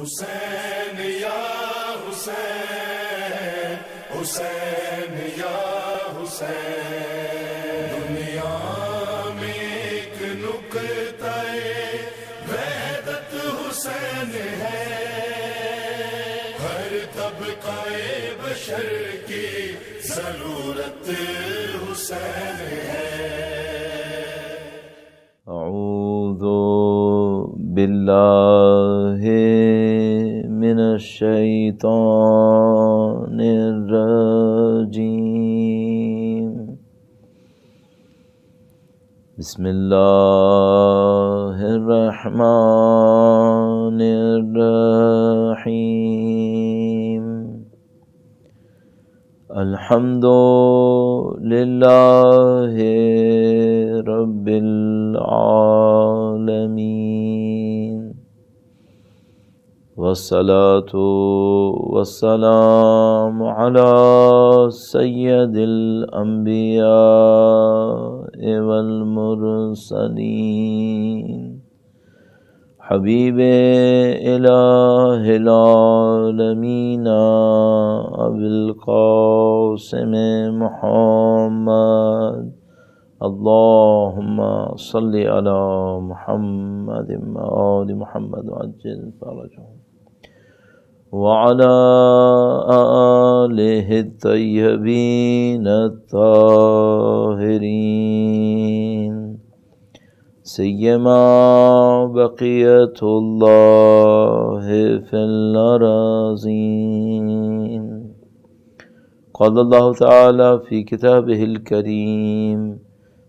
حسین یا حسین، حسین یا حسین، دنیا میں ایک نقطہ وحدت حسین ہے، ہر طبقہ بشر کی ضرورت حسین ہے۔ اعوذ باللہ من الشیطان الرجیم، بسم اللہ الرحمن الرحیم، الحمد للہ رب العالمین، والصلاة والسلام علی سید الانبیاء والمرسلین، حبیب الہ العالمین ابی القاسم محمد، اللہم صلی علی محمد وآل محمد وعجل فرجهم وعلى آلہ الطیبین الطاہرین، سیما بقیت اللہ فی الارضین، قال اللہ تعالی فی کتابہ الکریم،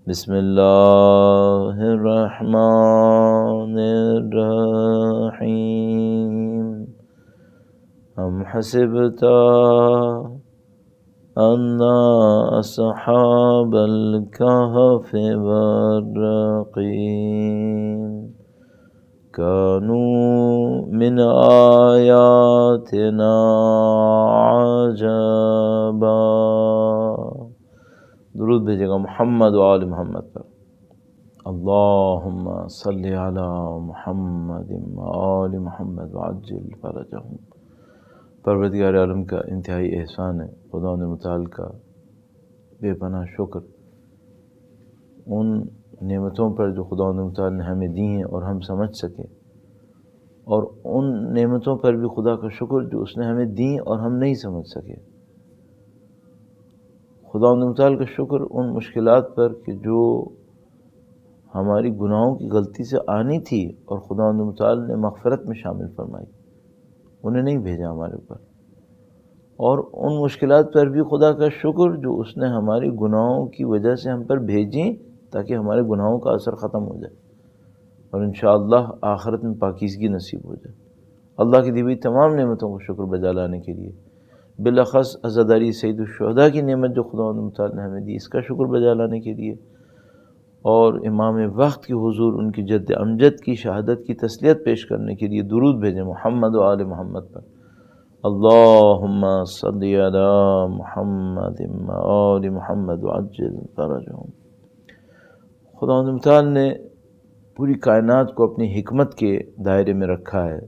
بسم اللہ الرحمن الرحیم، ام حسبت ان اصحاب الکہف والرقیم كانوا من آیاتنا عجبا۔ درود بھیجے گا محمد و آل محمد پر، اللہم صلی علی محمد و آل محمد وعجل فرجهم۔ پروردگار عالم کا انتہائی احسان ہے، خدا متعال کا بے پناہ شکر ان نعمتوں پر جو خدا متعال نے ہمیں دی ہیں اور ہم سمجھ سکیں، اور ان نعمتوں پر بھی خدا کا شکر جو اس نے ہمیں دیں اور ہم نہیں سمجھ سکے۔ خدا متعال کا شکر ان مشکلات پر کہ جو ہماری گناہوں کی غلطی سے آنی تھی اور خدا متعال نے مغفرت میں شامل فرمائی، انہیں نہیں بھیجا ہمارے اوپر، اور ان مشکلات پر بھی خدا کا شکر جو اس نے ہماری گناہوں کی وجہ سے ہم پر بھیجیں تاکہ ہمارے گناہوں کا اثر ختم ہو جائے اور انشاءاللہ آخرت میں پاکیزگی نصیب ہو جائے۔ اللہ کی دی ہوئی تمام نعمتوں کو شکر بجا لانے کے لیے، بالاخص عزاداری سید الشہداء کی نعمت جو خدا متعال نے ہمیں دی، اس کا شکر بجا لانے کے لیے، اور امام وقت کی حضور ان کی جد امجد کی شہادت کی تسلیت پیش کرنے کے لیے درود بھیجیں محمد و آل محمد پر، اللہم صلی علی محمد و آل محمد وعجل فرجهم۔ خدا متعال نے پوری کائنات کو اپنی حکمت کے دائرے میں رکھا ہے،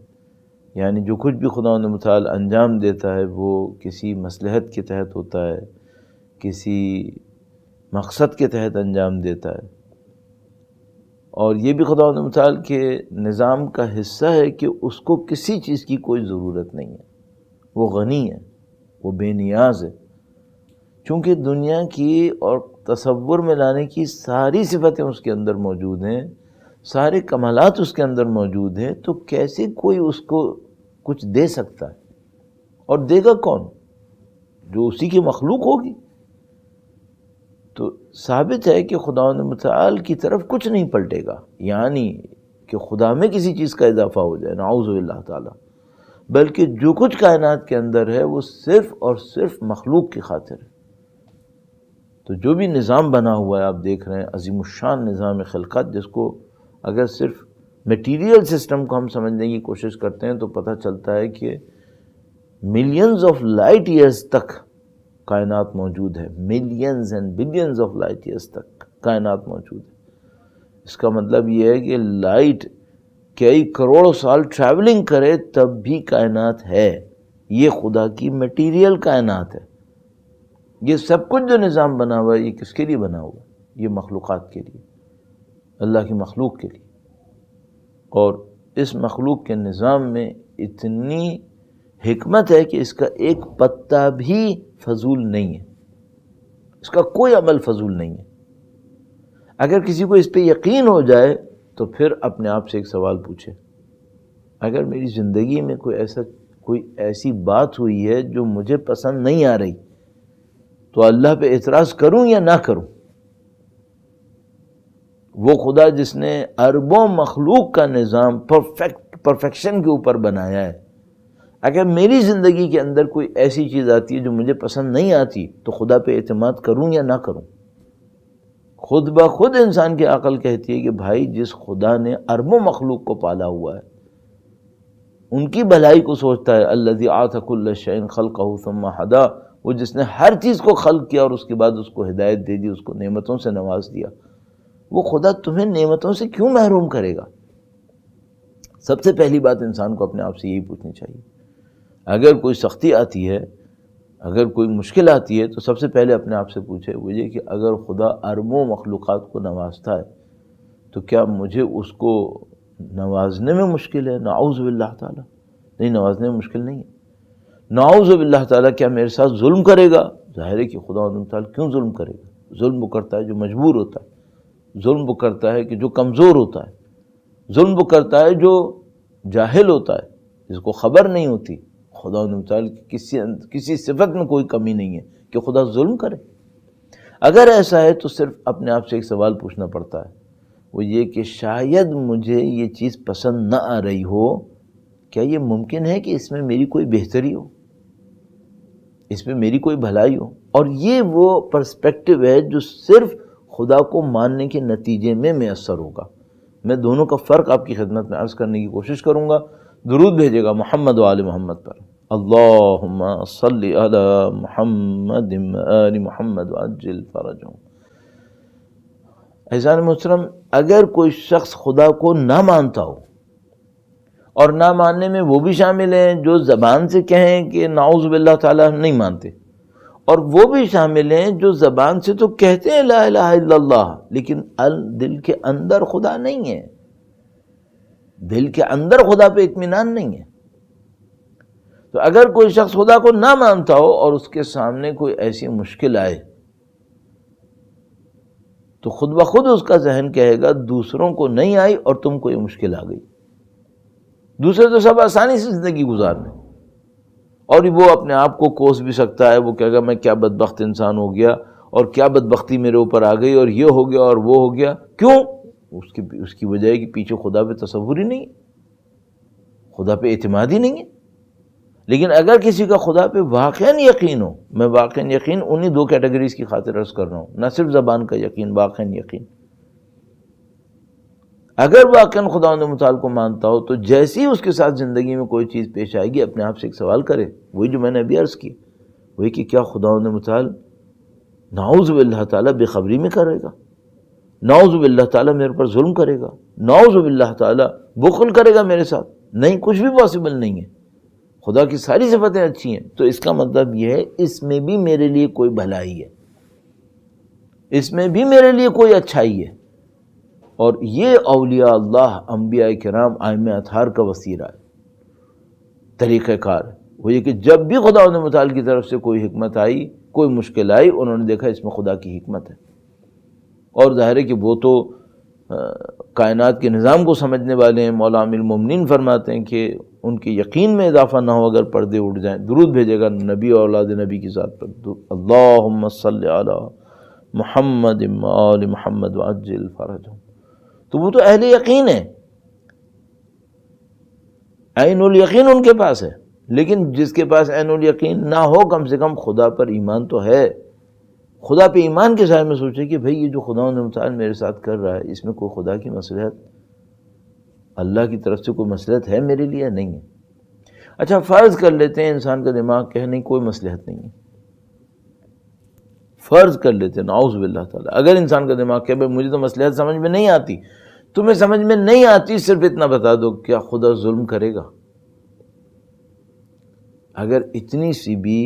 یعنی جو کچھ بھی خدا متعال انجام دیتا ہے وہ کسی مصلحت کے تحت ہوتا ہے، کسی مقصد کے تحت انجام دیتا ہے، اور یہ بھی خدا متعال کے نظام کا حصہ ہے کہ اس کو کسی چیز کی کوئی ضرورت نہیں ہے، وہ غنی ہے، وہ بے نیاز ہے، چونکہ دنیا کی اور تصور میں لانے کی ساری صفتیں اس کے اندر موجود ہیں، سارے کمالات اس کے اندر موجود ہیں، تو کیسے کوئی اس کو کچھ دے سکتا ہے؟ اور دے گا کون؟ جو اسی کی مخلوق ہوگی۔ تو ثابت ہے کہ خدا متعال کی طرف کچھ نہیں پلٹے گا، یعنی کہ خدا میں کسی چیز کا اضافہ ہو جائے، نعوذ باللہ تعالی، بلکہ جو کچھ کائنات کے اندر ہے وہ صرف اور صرف مخلوق کی خاطر ہے۔ تو جو بھی نظام بنا ہوا ہے آپ دیکھ رہے ہیں، عظیم الشان نظام خلقت، جس کو اگر صرف میٹیریل سسٹم کو ہم سمجھنے کی کوشش کرتے ہیں تو پتہ چلتا ہے کہ ملینز آف لائٹ ایئرز تک کائنات موجود ہے، millions and billions of light years تک کائنات موجود ہے۔ اس کا مطلب یہ ہے کہ لائٹ کئی کروڑوں سال ٹریولنگ کرے تب بھی کائنات ہے. یہ خدا کی میٹیریل کائنات ہے. یہ سب کچھ جو نظام بنا ہوا ہے یہ کس کے لیے بنا ہوا ہے؟ یہ مخلوقات کے لیے، اللہ کی مخلوق کے لیے. اور اس مخلوق کے نظام میں اتنی حکمت ہے کہ اس کا ایک پتا بھی فضول نہیں ہے، اس کا کوئی عمل فضول نہیں ہے. اگر کسی کو اس پہ یقین ہو جائے تو پھر اپنے آپ سے ایک سوال پوچھے، اگر میری زندگی میں کوئی ایسی بات ہوئی ہے جو مجھے پسند نہیں آ رہی تو اللہ پہ اعتراض کروں یا نہ کروں؟ وہ خدا جس نے اربوں مخلوق کا نظام پرفیکشن کے اوپر بنایا ہے، اگر میری زندگی کے اندر کوئی ایسی چیز آتی ہے جو مجھے پسند نہیں آتی تو خدا پہ اعتماد کروں یا نہ کروں؟ خود بخود انسان کی عقل کہتی ہے کہ بھائی جس خدا نے اربوں مخلوق کو پالا ہوا ہے، ان کی بھلائی کو سوچتا ہے، الذی اعطى كل شيء خلقه ثم هدى، وہ جس نے ہر چیز کو خلق کیا اور اس کے بعد اس کو ہدایت دے دی، اس کو نعمتوں سے نواز دیا، وہ خدا تمہیں نعمتوں سے کیوں محروم کرے گا؟ سب سے پہلی بات انسان کو اپنے آپ سے یہی پوچھنی چاہیے. اگر کوئی سختی آتی ہے، اگر کوئی مشکل آتی ہے تو سب سے پہلے اپنے آپ سے پوچھے وہ یہ کہ اگر خدا اربوں مخلوقات کو نوازتا ہے تو کیا مجھے اس کو نوازنے میں مشکل ہے؟ نعوذ باللہ تعالیٰ، نہیں، نوازنے میں مشکل نہیں ہے. نعوذ باللہ تعالیٰ کیا میرے ساتھ ظلم کرے گا؟ ظاہر ہے کہ خدا تعالیٰ کیوں ظلم کرے گا؟ ظلم وہ کرتا ہے جو مجبور ہوتا ہے، ظلم وہ کرتا ہے کہ جو کمزور ہوتا ہے، ظلم وہ کرتا ہے جو جاہل ہوتا ہے، جس کو خبر نہیں ہوتی. خدا تعالیٰ کی کسی صفت میں کوئی کمی نہیں ہے کہ خدا ظلم کرے. اگر ایسا ہے تو صرف اپنے آپ سے ایک سوال پوچھنا پڑتا ہے، وہ یہ کہ شاید مجھے یہ چیز پسند نہ آ رہی ہو، کیا یہ ممکن ہے کہ اس میں میری کوئی بہتری ہو، اس میں میری کوئی بھلائی ہو؟ اور یہ وہ پرسپیکٹو ہے جو صرف خدا کو ماننے کے نتیجے میں میسر ہوگا. میں دونوں کا فرق آپ کی خدمت میں عرض کرنے کی کوشش کروں گا. درود بھیجے گا محمد و آل محمد پر. اللہم صلی علی محمد آل محمد وعجل فرجہم. عزیزان محترم، اگر کوئی شخص خدا کو نہ مانتا ہو، اور نہ ماننے میں وہ بھی شامل ہیں جو زبان سے کہیں کہ نعوذ باللہ تعالیٰ ہم نہیں مانتے، اور وہ بھی شامل ہیں جو زبان سے تو کہتے ہیں لا الہ الا اللہ لیکن دل کے اندر خدا نہیں ہے، دل کے اندر خدا پہ اطمینان نہیں ہے. تو اگر کوئی شخص خدا کو نہ مانتا ہو اور اس کے سامنے کوئی ایسی مشکل آئے تو خود بخود اس کا ذہن کہے گا دوسروں کو نہیں آئی اور تم کو یہ مشکل آ گئی. دوسرے تو سب آسانی سے زندگی گزارنے، اور وہ اپنے آپ کو کوس بھی سکتا ہے. وہ کہے گا میں کیا بدبخت انسان ہو گیا، اور کیا بدبختی میرے اوپر آ گئی، اور یہ ہو گیا اور وہ ہو گیا. کیوں؟ اس کی وجہ ہے کہ پیچھے خدا پہ تصور ہی نہیں ہے، خدا پہ اعتماد ہی نہیں ہے. لیکن اگر کسی کا خدا پہ واقعاً یقین ہو، میں واقعاً یقین انہی دو کیٹیگریز کی خاطر عرض کر رہا ہوں، نہ صرف زبان کا یقین، واقعاً یقین. اگر واقعاً خدا متعال کو مانتا ہو تو جیسے ہی اس کے ساتھ زندگی میں کوئی چیز پیش آئے گی اپنے آپ سے ایک سوال کرے، وہی جو میں نے ابھی عرض کی، وہی کہ کیا خدا متعال نعوذ باللہ تعالیٰ بے خبری میں کرے گا، نعوذ باللہ تعالیٰ میرے پر ظلم کرے گا، نعوذ باللہ تعالیٰ بخل کرے گا میرے ساتھ؟ نہیں، کچھ بھی پاسبل نہیں ہے. خدا کی ساری صفتیں اچھی ہیں. تو اس کا مطلب یہ ہے اس میں بھی میرے لیے کوئی بھلائی ہے، اس میں بھی میرے لیے کوئی اچھائی ہے. اور یہ اولیاء اللہ، انبیاء کرام، ائمہ اطہار کا وسیلہ ہے، طریقہ کار ہے. وہ یہ کہ جب بھی خدا متعال کی طرف سے کوئی حکمت آئی، کوئی مشکل آئی، انہوں نے دیکھا اس میں خدا کی حکمت ہے. اور ظاہر ہے کہ وہ تو کائنات کے نظام کو سمجھنے والے ہیں. مولا امیر المومنین فرماتے ہیں کہ ان کے یقین میں اضافہ نہ ہو اگر پردے اٹھ جائیں. درود بھیجے گا نبی اور اولاد نبی کی ذات پر. اللہم صلی علی محمد آل محمد وعجل فرجہم. تو وہ تو اہل یقین ہے، عین الیقین ان کے پاس ہے. لیکن جس کے پاس عین الیقین نہ ہو، کم سے کم خدا پر ایمان تو ہے. خدا پہ ایمان کے سائے میں سوچے کہ بھئی یہ جو خدا متعال میرے ساتھ کر رہا ہے، اس میں کوئی خدا کی مصلحت، اللہ کی طرف سے کوئی مصلحت ہے میرے لیے؟ نہیں ہے. اچھا فرض کر لیتے ہیں انسان کا دماغ کہ نہیں کوئی مصلحت نہیں ہے، فرض کر لیتے ہیں، نعوذ باللہ تعالیٰ، اگر انسان کا دماغ کہ بھئی مجھے تو مصلحت سمجھ میں نہیں آتی، تمہیں سمجھ میں نہیں آتی، صرف اتنا بتا دو کیا خدا ظلم کرے گا؟ اگر اتنی سی بھی،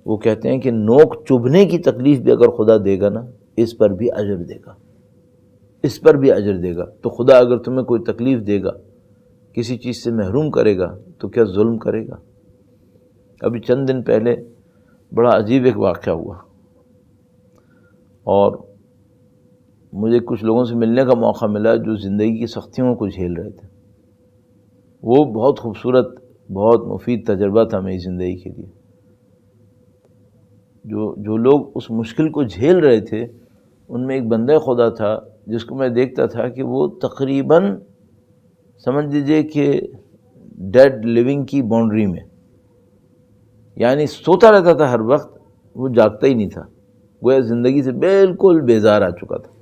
وہ کہتے ہیں کہ نوک چبھنے کی تکلیف بھی اگر خدا دے گا نا، اس پر بھی اجر دے گا، اس پر بھی اجر دے گا۔ تو خدا اگر تمہیں کوئی تکلیف دے گا، کسی چیز سے محروم کرے گا، تو کیا ظلم کرے گا؟ ابھی چند دن پہلے بڑا عجیب ایک واقعہ ہوا، اور مجھے کچھ لوگوں سے ملنے کا موقع ملا جو زندگی کی سختیوں کو جھیل رہے تھے۔ وہ بہت خوبصورت، بہت مفید تجربہ تھا میری زندگی کے لیے۔ جو لوگ اس مشکل کو جھیل رہے تھے، ان میں ایک بندہ خدا تھا جس کو میں دیکھتا تھا کہ وہ تقریباً سمجھ لیجئے کہ ڈیڈ لیونگ کی باؤنڈری میں، یعنی سوتا رہتا تھا ہر وقت، وہ جاگتا ہی نہیں تھا، گویا زندگی سے بالکل بیزار آ چکا تھا۔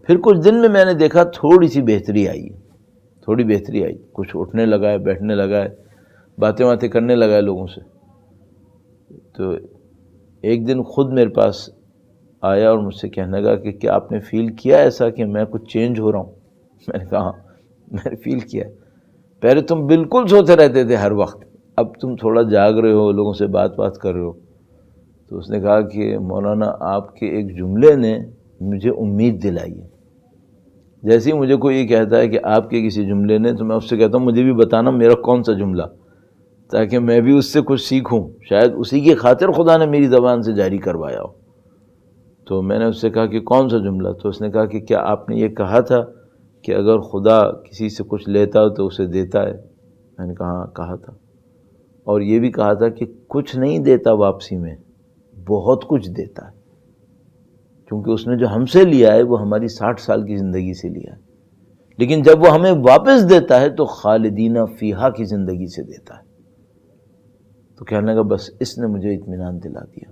پھر کچھ دن میں میں نے دیکھا تھوڑی سی بہتری آئی، تھوڑی بہتری آئی، کچھ اٹھنے لگا ہے، بیٹھنے لگا ہے، باتیں کرنے لگا ہے لوگوں سے۔ تو ایک دن خود میرے پاس آیا اور مجھ سے کہنے لگا کہ کیا آپ نے فیل کیا ایسا کہ میں کچھ چینج ہو رہا ہوں؟ میں نے کہا ہاں، میں نے فیل کیا ہے۔ پہلے تم بالکل سوتے رہتے تھے ہر وقت، اب تم تھوڑا جاگ رہے ہو، لوگوں سے بات کر رہے ہو۔ تو اس نے کہا کہ مولانا آپ کے ایک جملے نے مجھے امید دلائی ہے۔ جیسے ہی مجھے کوئی یہ کہتا ہے کہ آپ کے کسی جملے نے، تو میں اس سے کہتا ہوں مجھے بھی بتانا میرا کون سا جملہ، تاکہ میں بھی اس سے کچھ سیکھوں، شاید اسی کی خاطر خدا نے میری زبان سے جاری کروایا ہو۔ تو میں نے اس سے کہا کہ کون سا جملہ؟ تو اس نے کہا کہ کیا آپ نے یہ کہا تھا کہ اگر خدا کسی سے کچھ لیتا ہو تو اسے دیتا ہے؟ میں نے کہا ہاں کہا تھا، اور یہ بھی کہا تھا کہ کچھ نہیں دیتا واپسی میں، بہت کچھ دیتا ہے، کیونکہ اس نے جو ہم سے لیا ہے وہ ہماری 60 سال کی زندگی سے لیا ہے، لیکن جب وہ ہمیں واپس دیتا ہے تو خالدینہ فیہا کی زندگی سے دیتا ہے۔ تو کہنے لگا بس اس نے مجھے اطمینان دلا دیا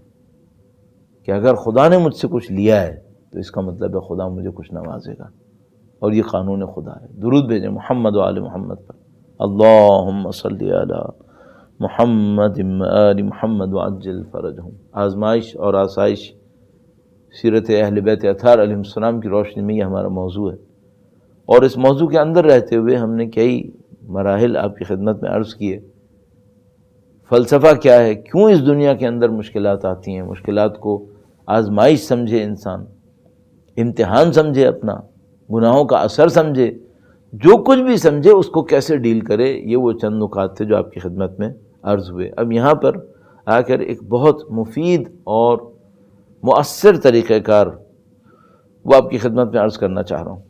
کہ اگر خدا نے مجھ سے کچھ لیا ہے تو اس کا مطلب ہے خدا مجھے کچھ نوازے گا، اور یہ قانون خدا ہے۔ درود بھیجیں محمد و آل محمد پر، اللہم صلی علی محمد و آل محمد وعجل فرجہم۔ آزمائش اور آسائش سیرت اہل بیت اطہار علیہ السلام کی روشنی میں یہ ہمارا موضوع ہے، اور اس موضوع کے اندر رہتے ہوئے ہم نے کئی مراحل آپ کی خدمت میں عرض کیے۔ فلسفہ کیا ہے، کیوں اس دنیا کے اندر مشکلات آتی ہیں، مشکلات کو آزمائش سمجھے، انسان امتحان سمجھے، اپنا گناہوں کا اثر سمجھے، جو کچھ بھی سمجھے اس کو کیسے ڈیل کرے، یہ وہ چند نکات تھے جو آپ کی خدمت میں عرض ہوئے۔ اب یہاں پر آ کر ایک بہت مفید اور مؤثر طریقہ کار وہ آپ کی خدمت میں عرض کرنا چاہ رہا ہوں۔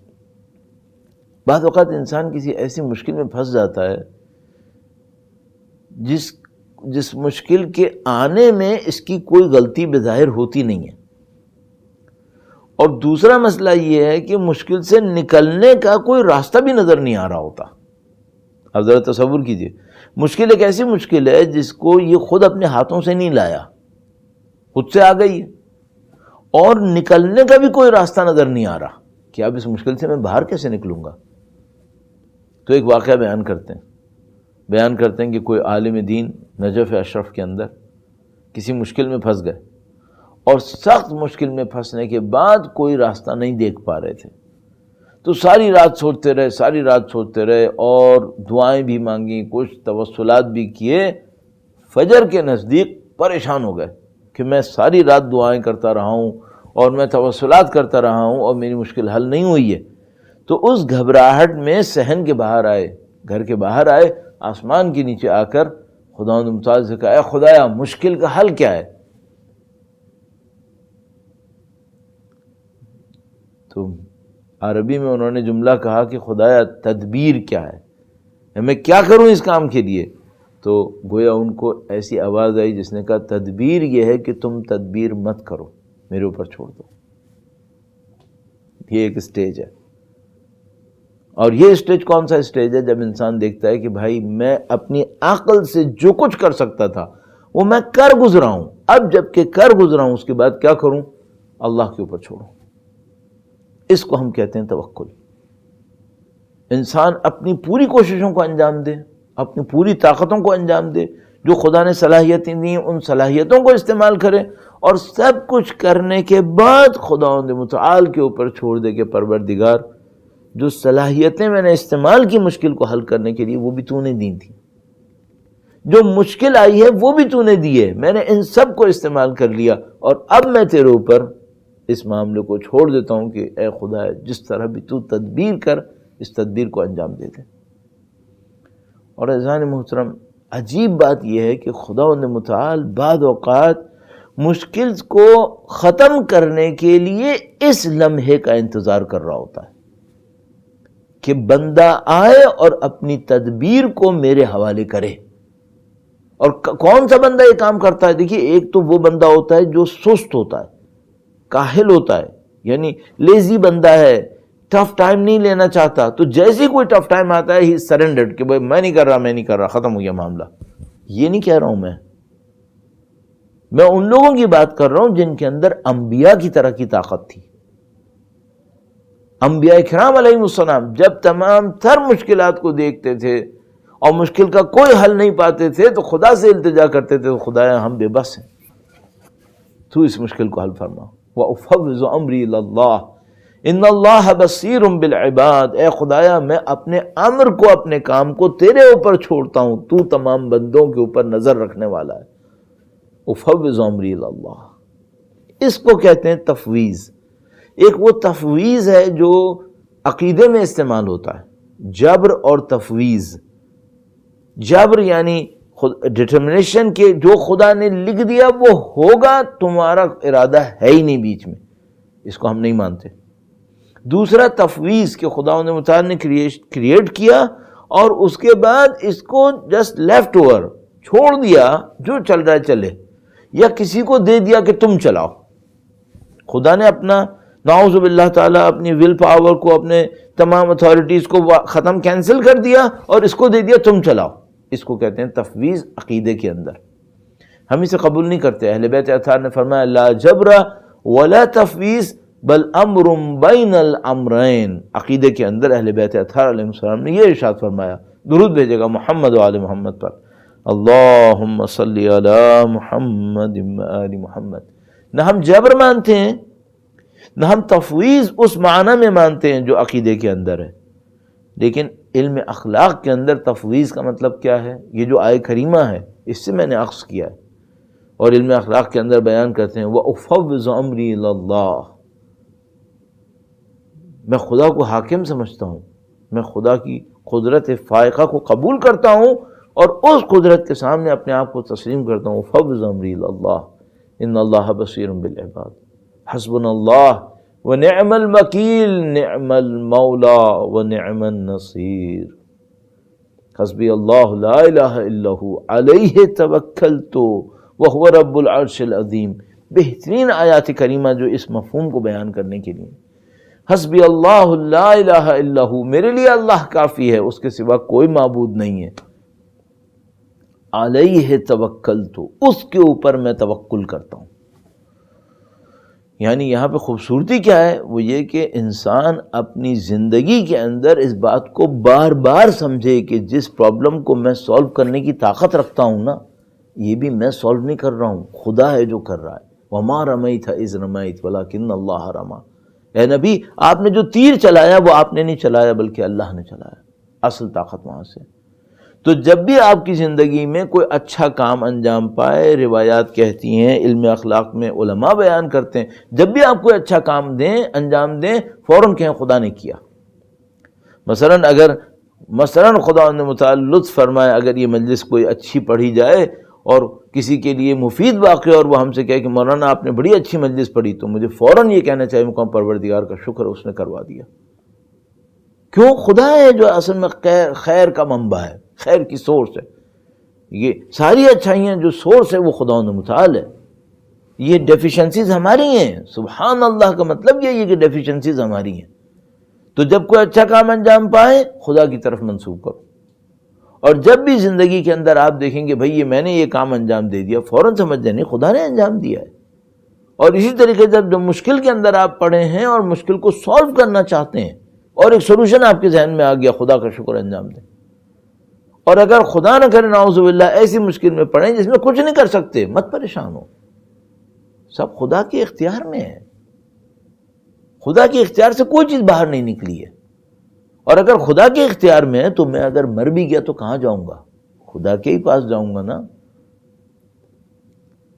بعض اوقات انسان کسی ایسی مشکل میں پھنس جاتا ہے جس مشکل کے آنے میں اس کی کوئی غلطی بظاہر ہوتی نہیں ہے، اور دوسرا مسئلہ یہ ہے کہ مشکل سے نکلنے کا کوئی راستہ بھی نظر نہیں آ رہا ہوتا۔ اب ذرا تصور کیجئے، مشکل ایک ایسی مشکل ہے جس کو یہ خود اپنے ہاتھوں سے نہیں لایا، خود سے آ گئی ہے، اور نکلنے کا بھی کوئی راستہ نظر نہیں آ رہا کہ اب اس مشکل سے میں باہر کیسے نکلوں گا۔ تو ایک واقعہ بیان کرتے ہیں کہ کوئی عالم دین نجف اشرف کے اندر کسی مشکل میں پھنس گئے، اور سخت مشکل میں پھنسنے کے بعد کوئی راستہ نہیں دیکھ پا رہے تھے، تو ساری رات سوچتے رہے اور دعائیں بھی مانگیں، کچھ توسلات بھی کیے۔ فجر کے نزدیک پریشان ہو گئے کہ میں ساری رات دعائیں کرتا رہا ہوں اور میں توسلات کرتا رہا ہوں اور میری مشکل حل نہیں ہوئی ہے۔ تو اس گھبراہٹ میں صحن کے باہر آئے، گھر کے باہر آئے، آسمان کے نیچے آ کر خداوند متعال سے کہا، اے خدایا مشکل کا حل کیا ہے؟ تو عربی میں انہوں نے جملہ کہا کہ خدایا تدبیر کیا ہے، میں کیا کروں اس کام کے لیے؟ تو گویا ان کو ایسی آواز آئی جس نے کہا تدبیر یہ ہے کہ تم تدبیر مت کرو، میرے اوپر چھوڑ دو۔ یہ ایک سٹیج ہے، اور یہ سٹیج کون سا سٹیج ہے؟ جب انسان دیکھتا ہے کہ بھائی میں اپنی عقل سے جو کچھ کر سکتا تھا وہ میں کر گزرا ہوں، اب جب کہ کر گزرا ہوں اس کے بعد کیا کروں؟ اللہ کے اوپر چھوڑوں۔ اس کو ہم کہتے ہیں توکل۔ انسان اپنی پوری کوششوں کو انجام دے، اپنی پوری طاقتوں کو انجام دے، جو خدا نے صلاحیتیں دیں ان صلاحیتوں کو استعمال کرے، اور سب کچھ کرنے کے بعد خداوند متعال کے اوپر چھوڑ دے کہ پروردگار جو صلاحیتیں میں نے استعمال کی مشکل کو حل کرنے کے لیے وہ بھی تو نے دی تھی، جو مشکل آئی ہے وہ بھی تو نے دی ہے، میں نے ان سب کو استعمال کر لیا، اور اب میں تیرے اوپر اس معاملے کو چھوڑ دیتا ہوں کہ اے خدا جس طرح بھی تو تدبیر کر اس تدبیر کو انجام دے دے۔ اور عزیزان محترم، عجیب بات یہ ہے کہ خداوند متعال بعض اوقات مشکل کو ختم کرنے کے لیے اس لمحے کا انتظار کر رہا ہوتا ہے کہ بندہ آئے اور اپنی تدبیر کو میرے حوالے کرے۔ اور کون سا بندہ یہ کام کرتا ہے؟ دیکھیے، ایک تو وہ بندہ ہوتا ہے جو سست ہوتا ہے، کاہل ہوتا ہے، یعنی لیزی بندہ ہے، ٹف ٹائم نہیں لینا چاہتا، تو جیسے کوئی ٹف ٹائم آتا ہے ہی سرنڈرڈ کہ بھائی میں نہیں کر رہا، ختم ہو گیا معاملہ۔ یہ نہیں کہہ رہا ہوں میں ان لوگوں کی بات کر رہا ہوں جن کے اندر انبیاء کی طرح کی طاقت تھی۔ انبیاء کرام علیہ السلام جب تمام تر مشکلات کو دیکھتے تھے اور مشکل کا کوئی حل نہیں پاتے تھے تو خدا سے التجا کرتے تھے، خدایا ہم بے بس ہیں، تو اس مشکل کو حل فرما۔ وَأُفَوِّضُ أَمْرِي إِلَى اللَّهِ إِنَّ اللَّهَ بَصِيرٌ بِالْعِبَادِ، اے خدایا میں اپنے امر کو، اپنے کام کو تیرے اوپر چھوڑتا ہوں، تو تمام بندوں کے اوپر نظر رکھنے والا ہے۔ اُفَوِّضُ أَمْرِي إِلَى اللَّهِ، اس کو کہتے ہیں تفویض۔ ایک وہ تفویض ہے جو عقیدے میں استعمال ہوتا ہے، جبر اور تفویض۔ جبر یعنی ڈٹرمنیشن کے جو خدا نے لکھ دیا وہ ہوگا، تمہارا ارادہ ہے ہی نہیں بیچ میں، اس کو ہم نہیں مانتے۔ دوسرا تفویض کہ خداوند متعال نے کریٹ کیا اور اس کے بعد اس کو جسٹ لیفٹ اوور چھوڑ دیا، جو چل رہا ہے چلے، یا کسی کو دے دیا کہ تم چلاؤ۔ خدا نے اپنا نعوذ باللہ تعالیٰ اپنی ول پاور کو، اپنے تمام اتھارٹیز کو ختم کینسل کر دیا اور اس کو دے دیا تم چلاؤ۔ اس کو کہتے ہیں تفویض عقیدے کے اندر۔ ہم اسے قبول نہیں کرتے۔ اہل بیت اطہار نے فرمایا لا جبر ولا تفویض بل امر بین الامرین۔ عقیدے کے اندر اہل بیت اطہار علیہ السلام نے یہ ارشاد فرمایا، درود بھیجے گا محمد و آل محمد پر، اللہم صلی علی محمد و آل محمد۔ نہ ہم جبر مانتے ہیں، نہ ہم تفویض اس معنی میں مانتے ہیں جو عقیدے کے اندر ہے، لیکن علم اخلاق کے اندر تفویض کا مطلب کیا ہے؟ یہ جو آیہ کریمہ ہے اس سے میں نے اخذ کیا ہے، اور علم اخلاق کے اندر بیان کرتے ہیں وَأُفَوِّضُ أَمْرِي إِلَى اللَّهِ، میں خدا کو حاکم سمجھتا ہوں، میں خدا کی قدرت فائقہ کو قبول کرتا ہوں اور اس قدرت کے سامنے اپنے آپ کو تسلیم کرتا ہوں۔ وَأُفَوِّضُ أَمْرِي إِلَى اللَّهِ إِنَّ اللَّهَ بَصِيرٌ بِالْعِبَادِ حَسْبُنَا اللَّهُ وَنِعْمَ الْوَكِيلُ نِعْمَ الْمَوْلَى وَنِعْمَ النَّصِيرُ حسبی اللہ لا الہ الا ہو علیہ توکلت وہو رب العرش العظیم۔ بہترین آیات کریمہ جو اس مفہوم کو بیان کرنے کے لیے، حسبی اللہ لا الہ الا ہو، میرے لیے اللہ کافی ہے، اس کے سوا کوئی معبود نہیں ہے، علیہ توکلت، اس کے اوپر میں توکل کرتا ہوں۔ یعنی یہاں پہ خوبصورتی کیا ہے؟ وہ یہ کہ انسان اپنی زندگی کے اندر اس بات کو بار بار سمجھے کہ جس پرابلم کو میں سولو کرنے کی طاقت رکھتا ہوں نا، یہ بھی میں سولو نہیں کر رہا ہوں، خدا ہے جو کر رہا ہے۔ وَمَا رَمَيْتَ إِذْ رَمَيْتَ وَلَكِنَّ اللَّهَ رَمَى، اے نبی آپ نے جو تیر چلایا وہ آپ نے نہیں چلایا بلکہ اللہ نے چلایا، اصل طاقت وہاں سے۔ تو جب بھی آپ کی زندگی میں کوئی اچھا کام انجام پائے، روایات کہتی ہیں، علم اخلاق میں علماء بیان کرتے ہیں، جب بھی آپ کوئی اچھا کام دیں، انجام دیں، فوراً کہیں خدا نے کیا۔ مثلاً خدا نے متعال لطف فرمائے، اگر یہ مجلس کوئی اچھی پڑھی جائے اور کسی کے لیے مفید واقع اور وہ ہم سے کہے کہ مولانا آپ نے بڑی اچھی مجلس پڑھی، تو مجھے فوراً یہ کہنا چاہیے مقام پروردگار کا شکر اس نے کروا دیا۔ کیوں؟ خدا ہے جو اصل میں خیر کا منبع ہے، خیر کی سورس ہے۔ یہ ساری اچھائیاں جو سورس ہے وہ خدا متعال ہے۔ یہ ڈیفیشنسیز ہماری ہیں، سبحان اللہ کا مطلب یہ ہے کہ ڈیفیشنسیز ہماری ہیں۔ تو جب کوئی اچھا کام انجام پائے خدا کی طرف منسوب کرو، اور جب بھی زندگی کے اندر آپ دیکھیں گے بھئی یہ میں نے یہ کام انجام دے دیا، فوراً سمجھ جائیں خدا نے انجام دیا ہے۔ اور اسی طریقے جب مشکل کے اندر آپ پڑے ہیں اور مشکل کو سولو کرنا چاہتے ہیں اور ایک سولوشن آپ کے ذہن میں آ گیا، خدا کا شکر انجام دیں۔ اور اگر خدا نہ کرے نعوذ باللہ ایسی مشکل میں پڑیں جس میں کچھ نہیں کر سکتے، مت پریشان ہو، سب خدا کے اختیار میں ہے، خدا کے اختیار سے کوئی چیز باہر نہیں نکلی ہے۔ اور اگر خدا کے اختیار میں ہے تو میں اگر مر بھی گیا تو کہاں جاؤں گا؟ خدا کے ہی پاس جاؤں گا نا۔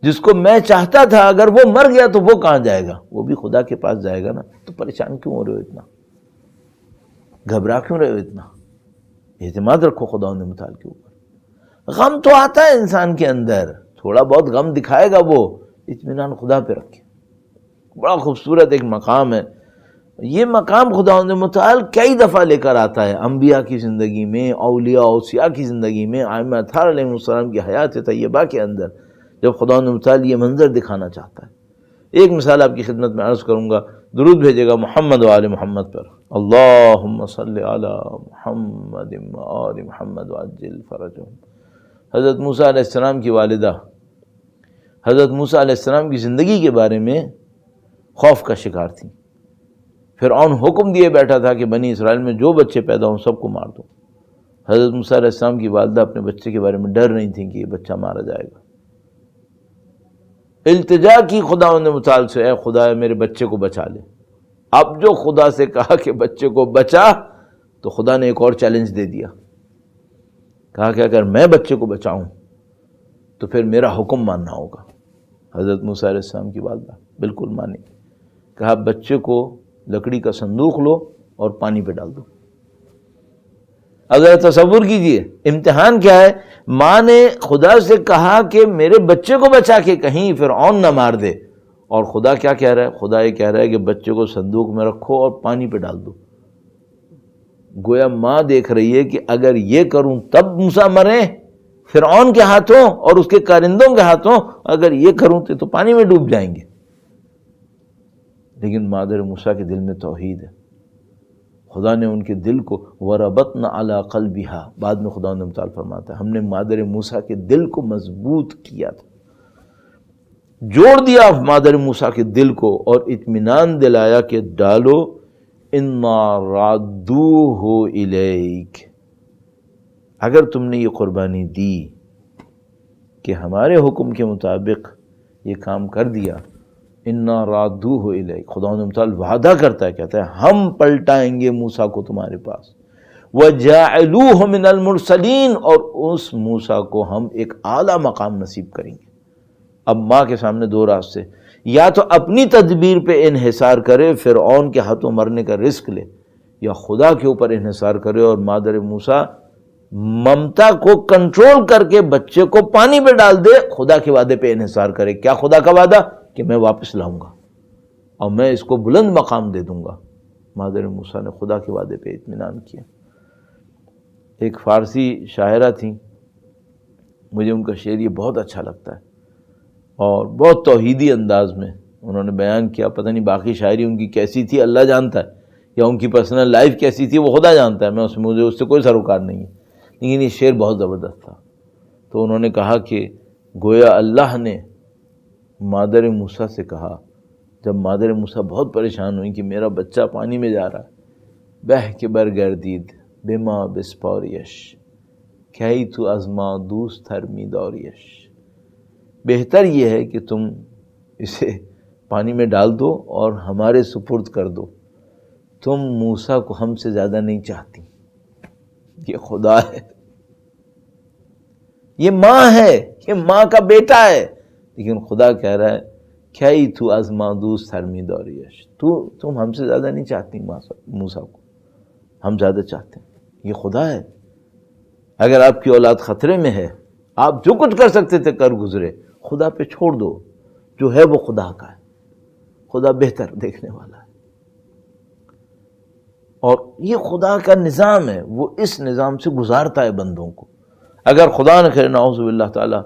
جس کو میں چاہتا تھا اگر وہ مر گیا تو وہ کہاں جائے گا؟ وہ بھی خدا کے پاس جائے گا نا۔ تو پریشان کیوں ہو رہے ہو اتنا؟ گھبرا کیوں رہے ہو اتنا؟ اعتماد رکھو خدا متعال کے اوپر۔ غم تو آتا ہے انسان کے اندر، تھوڑا بہت غم دکھائے گا، وہ اطمینان خدا پہ رکھے۔ بڑا خوبصورت ایک مقام ہے، یہ مقام خدا متعال کئی دفعہ لے کر آتا ہے انبیاء کی زندگی میں، اولیاء اوصیاء کی زندگی میں، ائمہ اطہار علیہ السلام کی حیات طیبہ کے اندر، جب خدا متعال یہ منظر دکھانا چاہتا ہے۔ ایک مثال آپ کی خدمت میں عرض کروں گا، درود بھیجے گا محمد و آل محمد پر، اللہم صلی علی محمد و آل محمد وعجل فرجہم۔ حضرت موسیٰ علیہ السلام کی والدہ حضرت موسیٰ علیہ السلام کی زندگی کے بارے میں خوف کا شکار تھی۔ فرعون حکم دیے بیٹھا تھا کہ بنی اسرائیل میں جو بچے پیدا ہوں سب کو مار دو۔ حضرت موسیٰ علیہ السلام کی والدہ اپنے بچے کے بارے میں ڈر رہی تھیں کہ یہ بچہ مارا جائے گا۔ التجا کی خدا متعال سے، اے خدا میرے بچے کو بچا لے۔ اب جو خدا سے کہا کہ بچے کو بچا، تو خدا نے ایک اور چیلنج دے دیا، کہا کہ اگر میں بچے کو بچاؤں تو پھر میرا حکم ماننا ہوگا۔ حضرت موسیٰ علیہ السلام کی والدہ بالکل مانی، کہا بچے کو لکڑی کا صندوق لو اور پانی پہ ڈال دو۔ اگر تصور کیجئے امتحان کیا ہے، ماں نے خدا سے کہا کہ میرے بچے کو بچا کے کہیں فرعون نہ مار دے، اور خدا کیا کہہ رہا ہے؟ خدا یہ کہہ رہا ہے کہ بچے کو صندوق میں رکھو اور پانی پہ ڈال دو۔ گویا ماں دیکھ رہی ہے کہ اگر یہ کروں تب موسیٰ مرے فرعون کے ہاتھوں اور اس کے کارندوں کے ہاتھوں، اگر یہ کروں تو پانی میں ڈوب جائیں گے۔ لیکن مادر موسیٰ کے دل میں توحید ہے، خدا نے ان کے دل کو وَرَبَطْنَ عَلَىٰ قَلْبِهَا، بعد میں خدا نے تعالیٰ فرماتا ہے ہم نے مادر موسیٰ کے دل کو مضبوط کیا تھا، جوڑ دیا مادر موسیٰ کے دل کو، اور اطمینان دلایا کہ ڈالو اِنَّا رَادُّوهُ إِلَيْكَ، اگر تم نے یہ قربانی دی کہ ہمارے حکم کے مطابق یہ کام کر دیا، اِنَّا رَادُّوهُ إِلَيْكَ، خدا تعالیٰ وعدہ کرتا ہے، کہتا ہے ہم پلٹائیں گے موسیٰ کو تمہارے پاس، وَجَاعِلُوهُ مِنَ الْمُرْسَلِينَ، اور اس موسیٰ کو ہم ایک اعلیٰ مقام نصیب کریں گے۔ اب ماں کے سامنے دو راستے، یا تو اپنی تدبیر پہ انحصار کرے، فرعون کے ہاتھوں مرنے کا رسک لے، یا خدا کے اوپر انحصار کرے اور مادر موسیٰ ممتا کو کنٹرول کر کے بچے کو پانی پہ ڈال دے، خدا کے وعدے پہ انحصار کرے۔ کیا خدا کا وعدہ؟ کہ میں واپس لاؤں گا اور میں اس کو بلند مقام دے دوں گا۔ مادر موسیٰ نے خدا کے وعدے پہ اطمینان کیا۔ ایک فارسی شاعرہ تھیں، مجھے ان کا شعر یہ بہت اچھا لگتا ہے، اور بہت توحیدی انداز میں انہوں نے بیان کیا۔ پتہ نہیں باقی شاعری ان کی کیسی تھی، اللہ جانتا ہے، یا ان کی پرسنل لائف کیسی تھی وہ خدا جانتا ہے، مجھے اس سے کوئی سروکار نہیں ہے، لیکن یہ شعر بہت زبردست تھا۔ تو انہوں نے کہا کہ گویا اللہ نے مادر موسیٰ سے کہا، جب مادر موسیٰ بہت پریشان ہوئی کہ میرا بچہ پانی میں جا رہا ہے، بہ کے برگردید بما بسپاریش کہی تو ازما دوست تھرمی دوریش، بہتر یہ ہے کہ تم اسے پانی میں ڈال دو اور ہمارے سپرد کر دو، تم موسیٰ کو ہم سے زیادہ نہیں چاہتی۔ یہ خدا ہے، یہ ماں ہے، یہ ماں کا بیٹا ہے، لیکن خدا کہہ رہا ہے کھائی تو ازما دوست ہرمی دوریش، تم ہم سے زیادہ نہیں چاہتی موسیٰ کو، ہم زیادہ چاہتے ہیں۔ یہ خدا ہے۔ اگر آپ کی اولاد خطرے میں ہے، آپ جو کچھ کر سکتے تھے کر گزرے، خدا پہ چھوڑ دو، جو ہے وہ خدا کا ہے، خدا بہتر دیکھنے والا ہے۔ اور یہ خدا کا نظام ہے، وہ اس نظام سے گزارتا ہے بندوں کو۔ اگر خدا نہ کرے نعوذ باللہ تعالی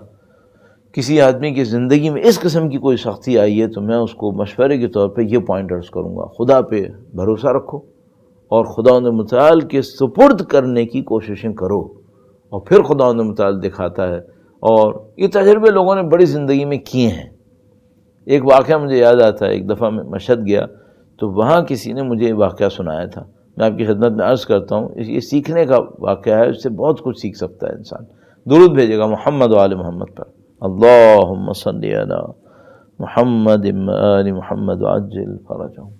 کسی آدمی کی زندگی میں اس قسم کی کوئی سختی آئی ہے، تو میں اس کو مشورے کے طور پہ یہ پوائنٹرز کروں گا، خدا پہ بھروسہ رکھو اور خدا متعال کے سپرد کرنے کی کوششیں کرو، اور پھر خدا متعال دکھاتا ہے۔ اور یہ تجربے لوگوں نے بڑی زندگی میں کیے ہیں۔ ایک واقعہ مجھے یاد آتا ہے، ایک دفعہ میں مشہد گیا تو وہاں کسی نے مجھے واقعہ سنایا تھا۔ میں آپ کی خدمت میں عرض کرتا ہوں یہ سیکھنے کا واقعہ ہے، اس سے بہت کچھ سیکھ سکتا ہے انسان. درود بھیجے گا محمد و آل محمد پر. اللہم صلی علی محمد آل محمد وعجل فرجہم.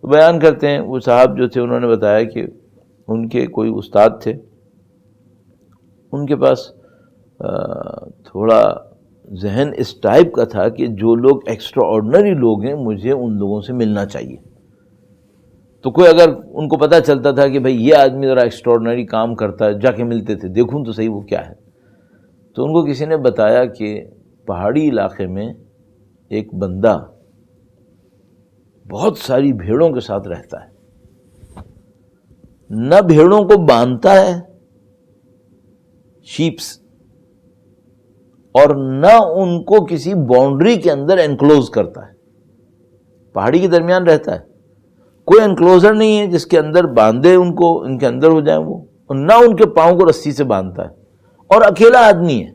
تو بیان کرتے ہیں وہ صاحب جو تھے انہوں نے بتایا کہ ان کے کوئی استاد تھے، ان کے پاس تھوڑا ذہن اس ٹائپ کا تھا کہ جو لوگ ایکسٹرا آرڈنری لوگ ہیں مجھے ان لوگوں سے ملنا چاہیے. تو کوئی اگر ان کو پتہ چلتا تھا کہ بھئی یہ آدمی ذرا ایکسٹرا آرڈنری کام کرتا ہے، جا کے ملتے تھے، دیکھوں تو صحیح وہ کیا ہے. تو ان کو کسی نے بتایا کہ پہاڑی علاقے میں ایک بندہ بہت ساری بھیڑوں کے ساتھ رہتا ہے، نہ بھیڑوں کو باندھتا ہے شیپس، اور نہ ان کو کسی باؤنڈری کے اندر انکلوز کرتا ہے. پہاڑی کے درمیان رہتا ہے، کوئی انکلوزر نہیں ہے جس کے اندر باندھے ان کو، ان کے اندر ہو جائیں وہ، اور نہ ان کے پاؤں کو رسی سے باندھتا ہے، اور اکیلا آدمی ہے.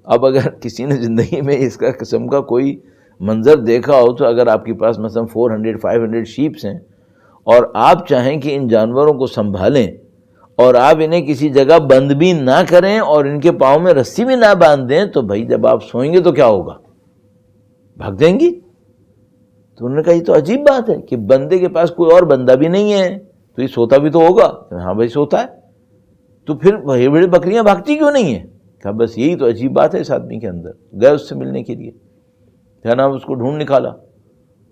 اب اگر کسی نے زندگی میں اس کا قسم کا کوئی منظر دیکھا ہو تو اگر آپ کے پاس مثلا 400-500 شیپس ہیں اور آپ چاہیں کہ ان جانوروں کو سنبھالیں اور آپ انہیں کسی جگہ بند بھی نہ کریں اور ان کے پاؤں میں رسی بھی نہ باندھ دیں، تو بھائی جب آپ سوئیں گے تو کیا ہوگا؟ بھاگ جائیں گی. تو انہوں نے کہا یہ تو عجیب بات ہے کہ بندے کے پاس کوئی اور بندہ بھی نہیں ہے تو یہ سوتا بھی تو ہوگا. ہاں بھائی سوتا ہے. تو پھر بڑی بڑی بکریاں بھاگتی کیوں نہیں ہیں؟ کہا بس یہی تو عجیب بات ہے اس آدمی کے اندر. گئے اس سے ملنے کے لیے، جناب اس کو ڈھونڈ نکالا،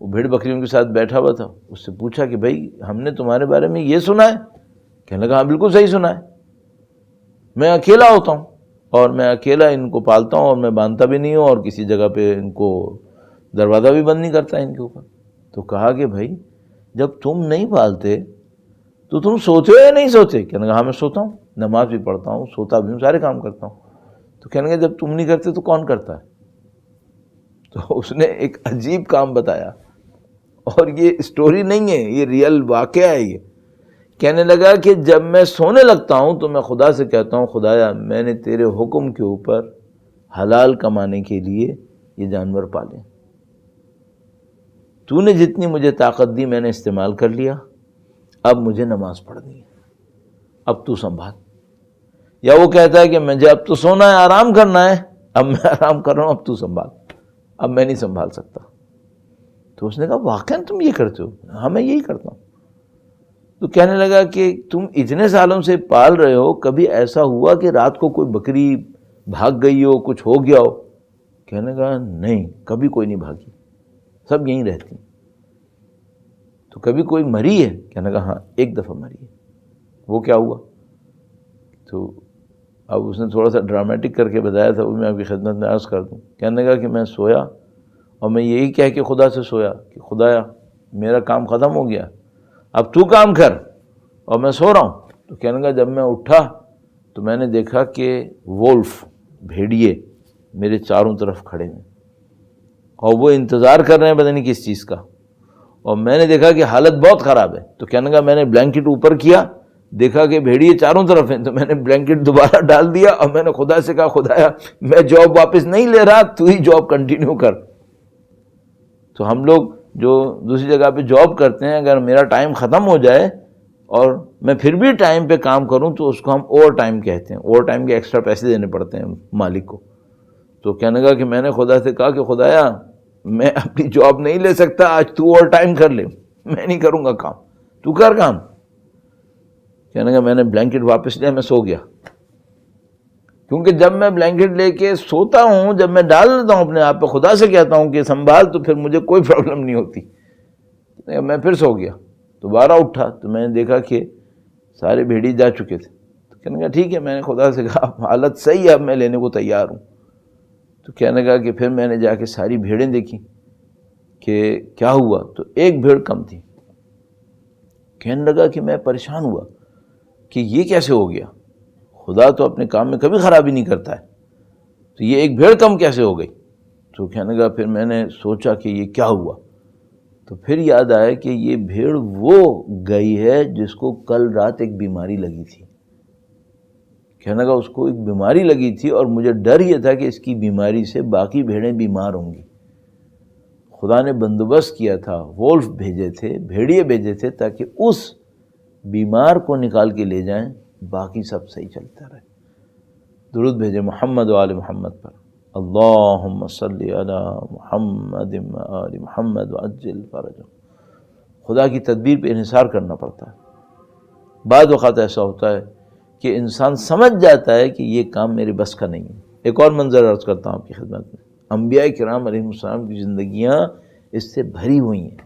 وہ بھیڑ بکریوں کے ساتھ بیٹھا ہوا تھا. اس سے پوچھا کہ بھائی ہم نے تمہارے بارے میں یہ سنا ہے. کہنے لگا ہاں بالکل صحیح سنا ہے، میں اکیلا ہوتا ہوں اور میں اکیلا ان کو پالتا ہوں اور میں باندھتا بھی نہیں ہوں اور کسی جگہ پہ ان کو دروازہ بھی بند نہیں کرتا ان کے اوپر. تو کہا کہ بھائی جب تم نہیں پالتے تو تم سوتے ہو یا نہیں سوتے؟ کہنے لگا ہاں میں سوتا ہوں، نماز بھی پڑھتا ہوں، سوتا بھی ہوں، سارے کام کرتا ہوں. تو کہنے لگا جب تم نہیں کرتے تو کون کرتا ہے؟ تو اس نے ایک عجیب کام بتایا، اور یہ اسٹوری نہیں ہے، یہ ریئل واقعہ ہے. یہ کہنے لگا کہ جب میں سونے لگتا ہوں تو میں خدا سے کہتا ہوں خدایا میں نے تیرے حکم کے اوپر حلال کمانے کے لیے یہ جانور پالے، تو نے جتنی مجھے طاقت دی میں نے استعمال کر لیا، اب مجھے نماز پڑھنی ہے، اب تو سنبھال. یا وہ کہتا ہے کہ مجھے اب تو سونا ہے، آرام کرنا ہے، اب میں آرام کر رہا ہوں، اب تو سنبھال، اب میں نہیں سنبھال سکتا. تو اس نے کہا واقعاً تم یہ کرتے ہو؟ ہاں میں یہی کرتا ہوں. تو کہنے لگا کہ تم اتنے سالوں سے پال رہے ہو، کبھی ایسا ہوا کہ رات کو کوئی بکری بھاگ گئی ہو، کچھ ہو گیا ہو؟ کہنے لگا نہیں، کبھی کوئی نہیں بھاگی، سب یہیں رہتی. تو کبھی کوئی مری ہے؟ کہنے لگا ہاں ایک دفعہ مری ہے. وہ کیا ہوا؟ تو اب اس نے تھوڑا سا ڈرامیٹک کر کے بتایا تھا، وہ میں آپ کی خدمت میں عرض کر دوں. کہنے لگا کہ میں سویا اور میں یہی کہہ کے خدا سے سویا کہ خدایا میرا کام ختم ہو گیا، اب تو کام کر، اور میں سو رہا ہوں. تو کہنے لگا جب میں اٹھا تو میں نے دیکھا کہ وولف، بھیڑیے میرے چاروں طرف کھڑے ہیں اور وہ انتظار کر رہے ہیں پتہ نہیں کس چیز کا، اور میں نے دیکھا کہ حالت بہت خراب ہے. تو کہنے لگا میں نے بلینکٹ اوپر کیا، دیکھا کہ بھیڑیے چاروں طرف ہیں، تو میں نے بلینکٹ دوبارہ ڈال دیا اور میں نے خدا سے کہا خدایا میں جاب واپس نہیں لے رہا، تو ہی جاب کنٹینیو کر. تو ہم لوگ جو دوسری جگہ پہ جاب کرتے ہیں، اگر میرا ٹائم ختم ہو جائے اور میں پھر بھی ٹائم پہ کام کروں تو اس کو ہم اوور ٹائم کہتے ہیں. اوور ٹائم کے ایکسٹرا پیسے دینے پڑتے ہیں مالک کو. تو کہنے لگا کہ میں نے خدا سے کہا کہ خدایا میں اپنی جاب نہیں لے سکتا، آج تو اوور ٹائم کر لے، میں نہیں کروں گا کام، تو کر کام. کہنے لگا میں نے بلینکٹ واپس لیا، میں سو گیا. کیونکہ جب میں بلینکٹ لے کے سوتا ہوں، جب میں ڈال لیتا ہوں اپنے آپ پہ، خدا سے کہتا ہوں کہ سنبھال، تو پھر مجھے کوئی پرابلم نہیں ہوتی. میں پھر سو گیا. دوبارہ اٹھا تو میں نے دیکھا کہ سارے بھیڑی جا چکے تھے. تو کہنے لگا ٹھیک ہے، میں نے خدا سے کہا حالت صحیح ہے، اب میں لینے کو تیار ہوں. تو کہنے لگا کہ پھر میں نے جا کے ساری بھیڑیں دیکھی کہ کیا ہوا، تو ایک بھیڑ کم تھی. کہنے لگا کہ میں پریشان ہوا کہ یہ کیسے ہو گیا، خدا تو اپنے کام میں کبھی خرابی نہیں کرتا ہے، تو یہ ایک بھیڑ کم کیسے ہو گئی؟ تو کہنے لگا پھر میں نے سوچا کہ یہ کیا ہوا. تو پھر یاد آیا کہ یہ بھیڑ وہ گئی ہے جس کو کل رات ایک بیماری لگی تھی. کہنے لگا اس کو ایک بیماری لگی تھی اور مجھے ڈر یہ تھا کہ اس کی بیماری سے باقی بھیڑیں بیمار ہوں گی. خدا نے بندوبست کیا تھا، وولف بھیجے تھے، بھیڑیے بھیجے تھے تاکہ اس بیمار کو نکال کے لے جائیں، باقی سب صحیح چلتا رہے۔ درود بھیجیں محمد و آل محمد پر، اللہم صلی علی محمد و آل محمد وعجل فرجہ۔ خدا کی تدبیر پہ انحصار کرنا پڑتا ہے۔ بعض اوقات ایسا ہوتا ہے کہ انسان سمجھ جاتا ہے کہ یہ کام میرے بس کا نہیں ہے۔ ایک اور منظر عرض کرتا ہوں آپ کی خدمت میں، انبیاء کرام علیہ السلام کی زندگیاں اس سے بھری ہوئی ہیں،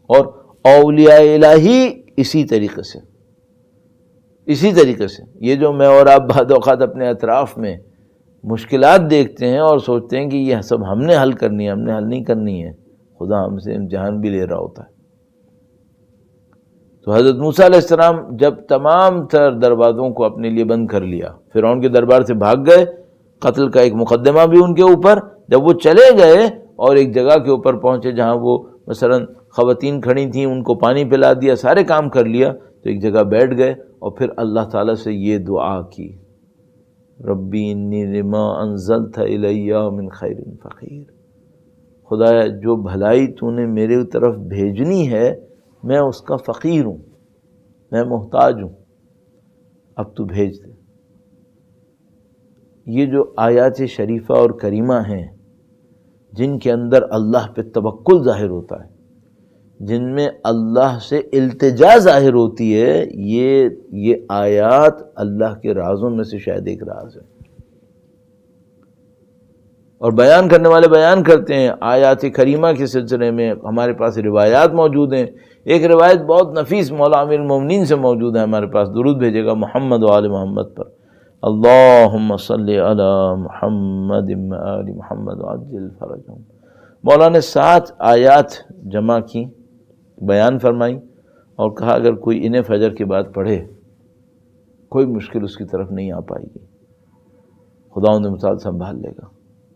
اور اولیاء الہی اسی طریقے سے یہ جو میں اور آپ بعض اوقات اپنے اطراف میں مشکلات دیکھتے ہیں اور سوچتے ہیں کہ یہ سب ہم نے حل کرنی ہے، ہم نے حل نہیں کرنی ہے، خدا ہم سے امتحان بھی لے رہا ہوتا ہے۔ تو حضرت موسیٰ علیہ السلام جب تمام تر دروازوں کو اپنے لیے بند کر لیا، فرعون کے دربار سے بھاگ گئے، قتل کا ایک مقدمہ بھی ان کے اوپر، جب وہ چلے گئے اور ایک جگہ کے اوپر پہنچے جہاں وہ مثلا خواتین کھڑی تھیں، ان کو پانی پلا دیا، سارے کام کر لیا، تو ایک جگہ بیٹھ گئے اور پھر اللہ تعالیٰ سے یہ دعا کی، ربی انی لما انزلت الی من خیر فقیر، خدایا جو بھلائی تو نے میرے طرف بھیجنی ہے میں اس کا فقیر ہوں، میں محتاج ہوں، اب تو بھیج دے۔ یہ جو آیات شریفہ اور کریمہ ہیں جن کے اندر اللہ پہ توکل ظاہر ہوتا ہے، جن میں اللہ سے التجا ظاہر ہوتی ہے، یہ آیات اللہ کے رازوں میں سے شاید ایک راز ہے۔ اور بیان کرنے والے بیان کرتے ہیں آیات کریمہ کے سلسلے میں، ہمارے پاس روایات موجود ہیں۔ ایک روایت بہت نفیس مولا امیر المومنین سے موجود ہے ہمارے پاس، درود بھیجے گا محمد و آل محمد پر، اللہم صلی علی محمد و آل محمد وعجل فرجہم۔ مولا نے 7 آیات جمع کی، بیان فرمائی، اور کہا اگر کوئی انہیں فجر کے بعد پڑھے کوئی مشکل اس کی طرف نہیں آ پائے گی، خداوند متعال سنبھال لے گا،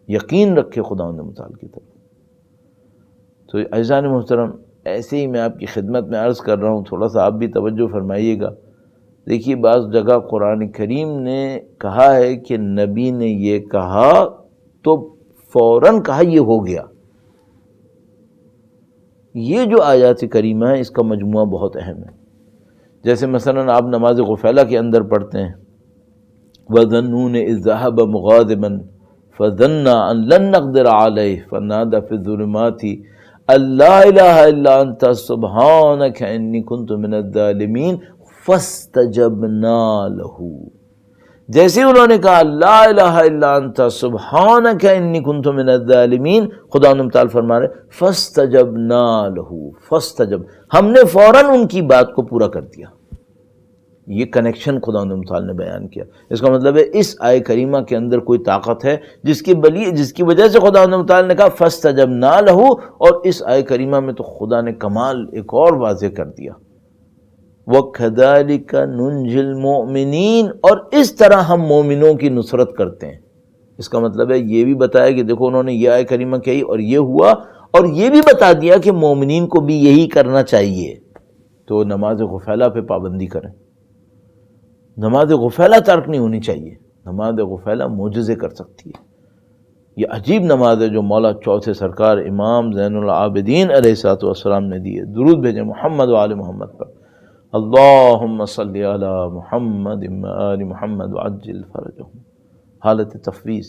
یقین رکھے خداوند متعال کی طرف۔ تو عزیزان محترم، ایسے ہی میں آپ کی خدمت میں عرض کر رہا ہوں، تھوڑا سا آپ بھی توجہ فرمائیے گا۔ دیکھیے بعض جگہ قرآن کریم نے کہا ہے کہ نبی نے یہ کہا تو فوراً کہا یہ ہو گیا۔ یہ جو آیات کریمہ ہے اس کا مجموعہ بہت اہم ہے۔ جیسے مثلا آپ نماز غفیلہ کے اندر پڑھتے ہیں وَظَنُّونَ إِذْ ذَهَبَ مُغَاضِبًا فَظَنَّ أَن لَّن نَّقْدِرَ عَلَيْهِ فَنَادَىٰ فِي الظُّلُمَاتِ أَن لَّا إِلَٰهَ إِلَّا أَنتَ سُبْحَانَكَ إِنِّي كُنتُ مِنَ الظَّالِمِينَ فَاسْتَجَبْنَا لَهُ، جیسے انہوں نے کہا لا الہ الا انت سبحانک انی کنت من الظالمین، خدا تعالیٰ فرما رہے فاستجبنا لہ، ہم نے فوراً ان کی بات کو پورا کر دیا۔ یہ کنیکشن خدا تعالیٰ نے بیان کیا۔ اس کا مطلب ہے اس آیہ کریمہ کے اندر کوئی طاقت ہے جس کی وجہ سے خدا تعالیٰ نے کہا فاستجبنا لہ، اور اس آیہ کریمہ میں تو خدا نے کمال ایک اور واضح کر دیا، وَكَذَلِكَ نُنْجِي الْمُؤْمِنِينَ، اور اس طرح ہم مومنوں کی نصرت کرتے ہیں۔ اس کا مطلب ہے یہ بھی بتایا کہ دیکھو انہوں نے یہ آیہ کریمہ کہی اور یہ ہوا، اور یہ بھی بتا دیا کہ مومنین کو بھی یہی کرنا چاہیے۔ تو نماز غفیلہ پہ پابندی کریں، نماز غفیلہ ترک نہیں ہونی چاہیے۔ نماز غفیلہ معجزے کر سکتی ہے۔ یہ عجیب نماز ہے جو مولا چوتھے سرکار امام زین العابدین علیہ السلام نے دی ہے۔ درود بھیجیں محمد و آل محمد پر، اللہم صلی علی محمد و آل محمد وعجل فرجہم۔ حالت تفویض،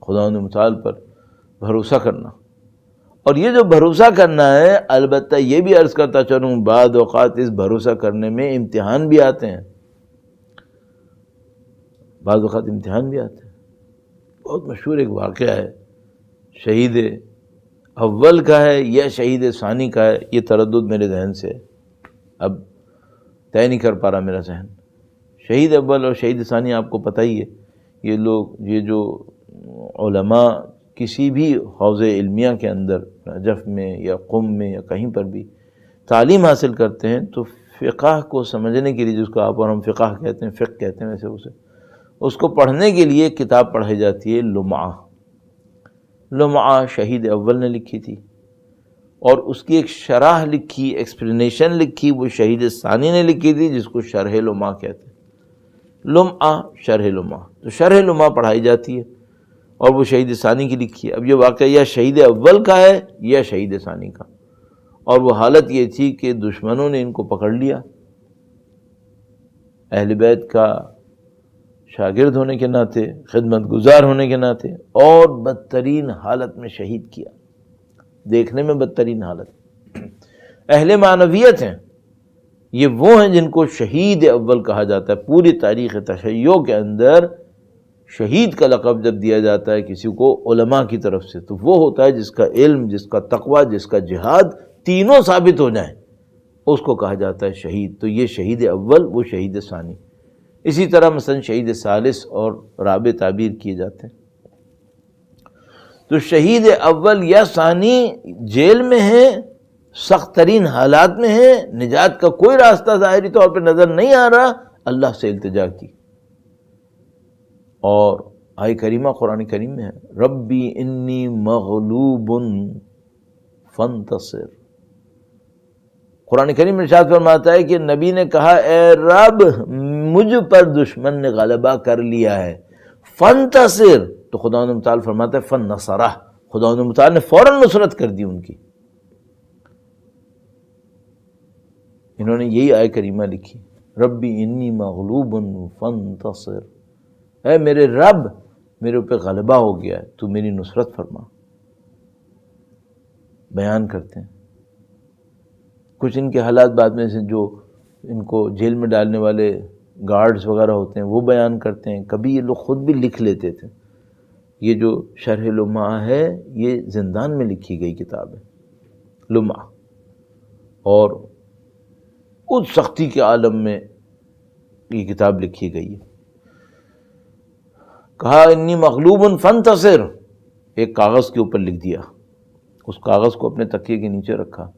خدا متعال پر بھروسہ کرنا، اور یہ جو بھروسہ کرنا ہے، البتہ یہ بھی عرض کرتا چلوں بعض اوقات اس بھروسہ کرنے میں امتحان بھی آتے ہیں، بعض اوقات امتحان بھی آتے ہیں۔ بہت مشہور ایک واقعہ ہے، شہید اول کا ہے یا شہید ثانی کا ہے، یہ تردد میرے ذہن سے اب طے نہیں کر پا رہا میرا ذہن۔ شہید اول اور شہید ثانی آپ کو پتہ ہی ہے، یہ جو علماء کسی بھی حوض علمیہ کے اندر نجف میں یا قم میں یا کہیں پر بھی تعلیم حاصل کرتے ہیں تو فقہ کو سمجھنے کے لیے، جس کو آپ اور ہم فقہ کہتے ہیں، فقہ کہتے ہیں ویسے اس کو پڑھنے کے لیے ایک کتاب پڑھائی جاتی ہے، لمعہ شہید اول نے لکھی تھی، اور اس کی ایک شرح لکھی، ایکسپلینیشن لکھی، وہ شہید ثانی نے لکھی تھی، جس کو شرح لمعہ کہتے ہیں۔ لمعہ شرح لمعہ، تو شرح لمعہ پڑھائی جاتی ہے، اور وہ شہید ثانی کی لکھی ہے۔ اب یہ واقعہ یا شہید اول کا ہے یا شہید ثانی کا، اور وہ حالت یہ تھی کہ دشمنوں نے ان کو پکڑ لیا اہل بیت کا شاگرد ہونے کے ناطے، خدمت گزار ہونے کے ناطے، اور بدترین حالت میں شہید کیا، دیکھنے میں بدترین حالت۔ اہل معنویت ہیں، یہ وہ ہیں جن کو شہید اول کہا جاتا ہے۔ پوری تاریخ تشیع کے اندر شہید کا لقب جب دیا جاتا ہے کسی کو علماء کی طرف سے، تو وہ ہوتا ہے جس کا علم، جس کا تقوی، جس کا جہاد تینوں ثابت ہو جائیں، اس کو کہا جاتا ہے شہید۔ تو یہ شہید اول، وہ شہید ثانی۔ اسی طرح مثلا شہید ثالث اور رابع تعبیر کیے جاتے ہیں۔ تو شہید اول یا ثانی جیل میں ہیں، سخت ترین حالات میں ہیں، نجات کا کوئی راستہ ظاہری طور پہ نظر نہیں آ رہا، اللہ سے التجا کی۔ اور آیہ کریمہ قرآن کریم میں ہے، ربی انی مغلوب فانتصر۔ قرآن کریم میں ارشاد فرماتا ہے کہ نبی نے کہا اے رب مجھ پر دشمن نے غلبہ کر لیا ہے، فانتصر، تو خداوند متعال فرماتا ہے فنصرہ، خداوند متعال نے فوراً نصرت کر دی ان کی۔ انہوں نے یہی آیہ کریمہ لکھی، ربی انی مغلوب فانتصر، اے میرے رب میرے اوپر غلبہ ہو گیا ہے، تو میری نصرت فرما۔ بیان کرتے ہیں کچھ ان کے حالات بعد میں سے، جو ان کو جیل میں ڈالنے والے گارڈز وغیرہ ہوتے ہیں وہ بیان کرتے ہیں۔ کبھی یہ لوگ خود بھی لکھ لیتے تھے۔ یہ جو شرح لمعہ ہے یہ زندان میں لکھی گئی کتاب ہے لمعہ، اور اس سختی کے عالم میں یہ کتاب لکھی گئی ہے۔ کہا انی مغلوب فانتصر، ایک کاغذ کے اوپر لکھ دیا، اس کاغذ کو اپنے تکیے کے نیچے رکھا،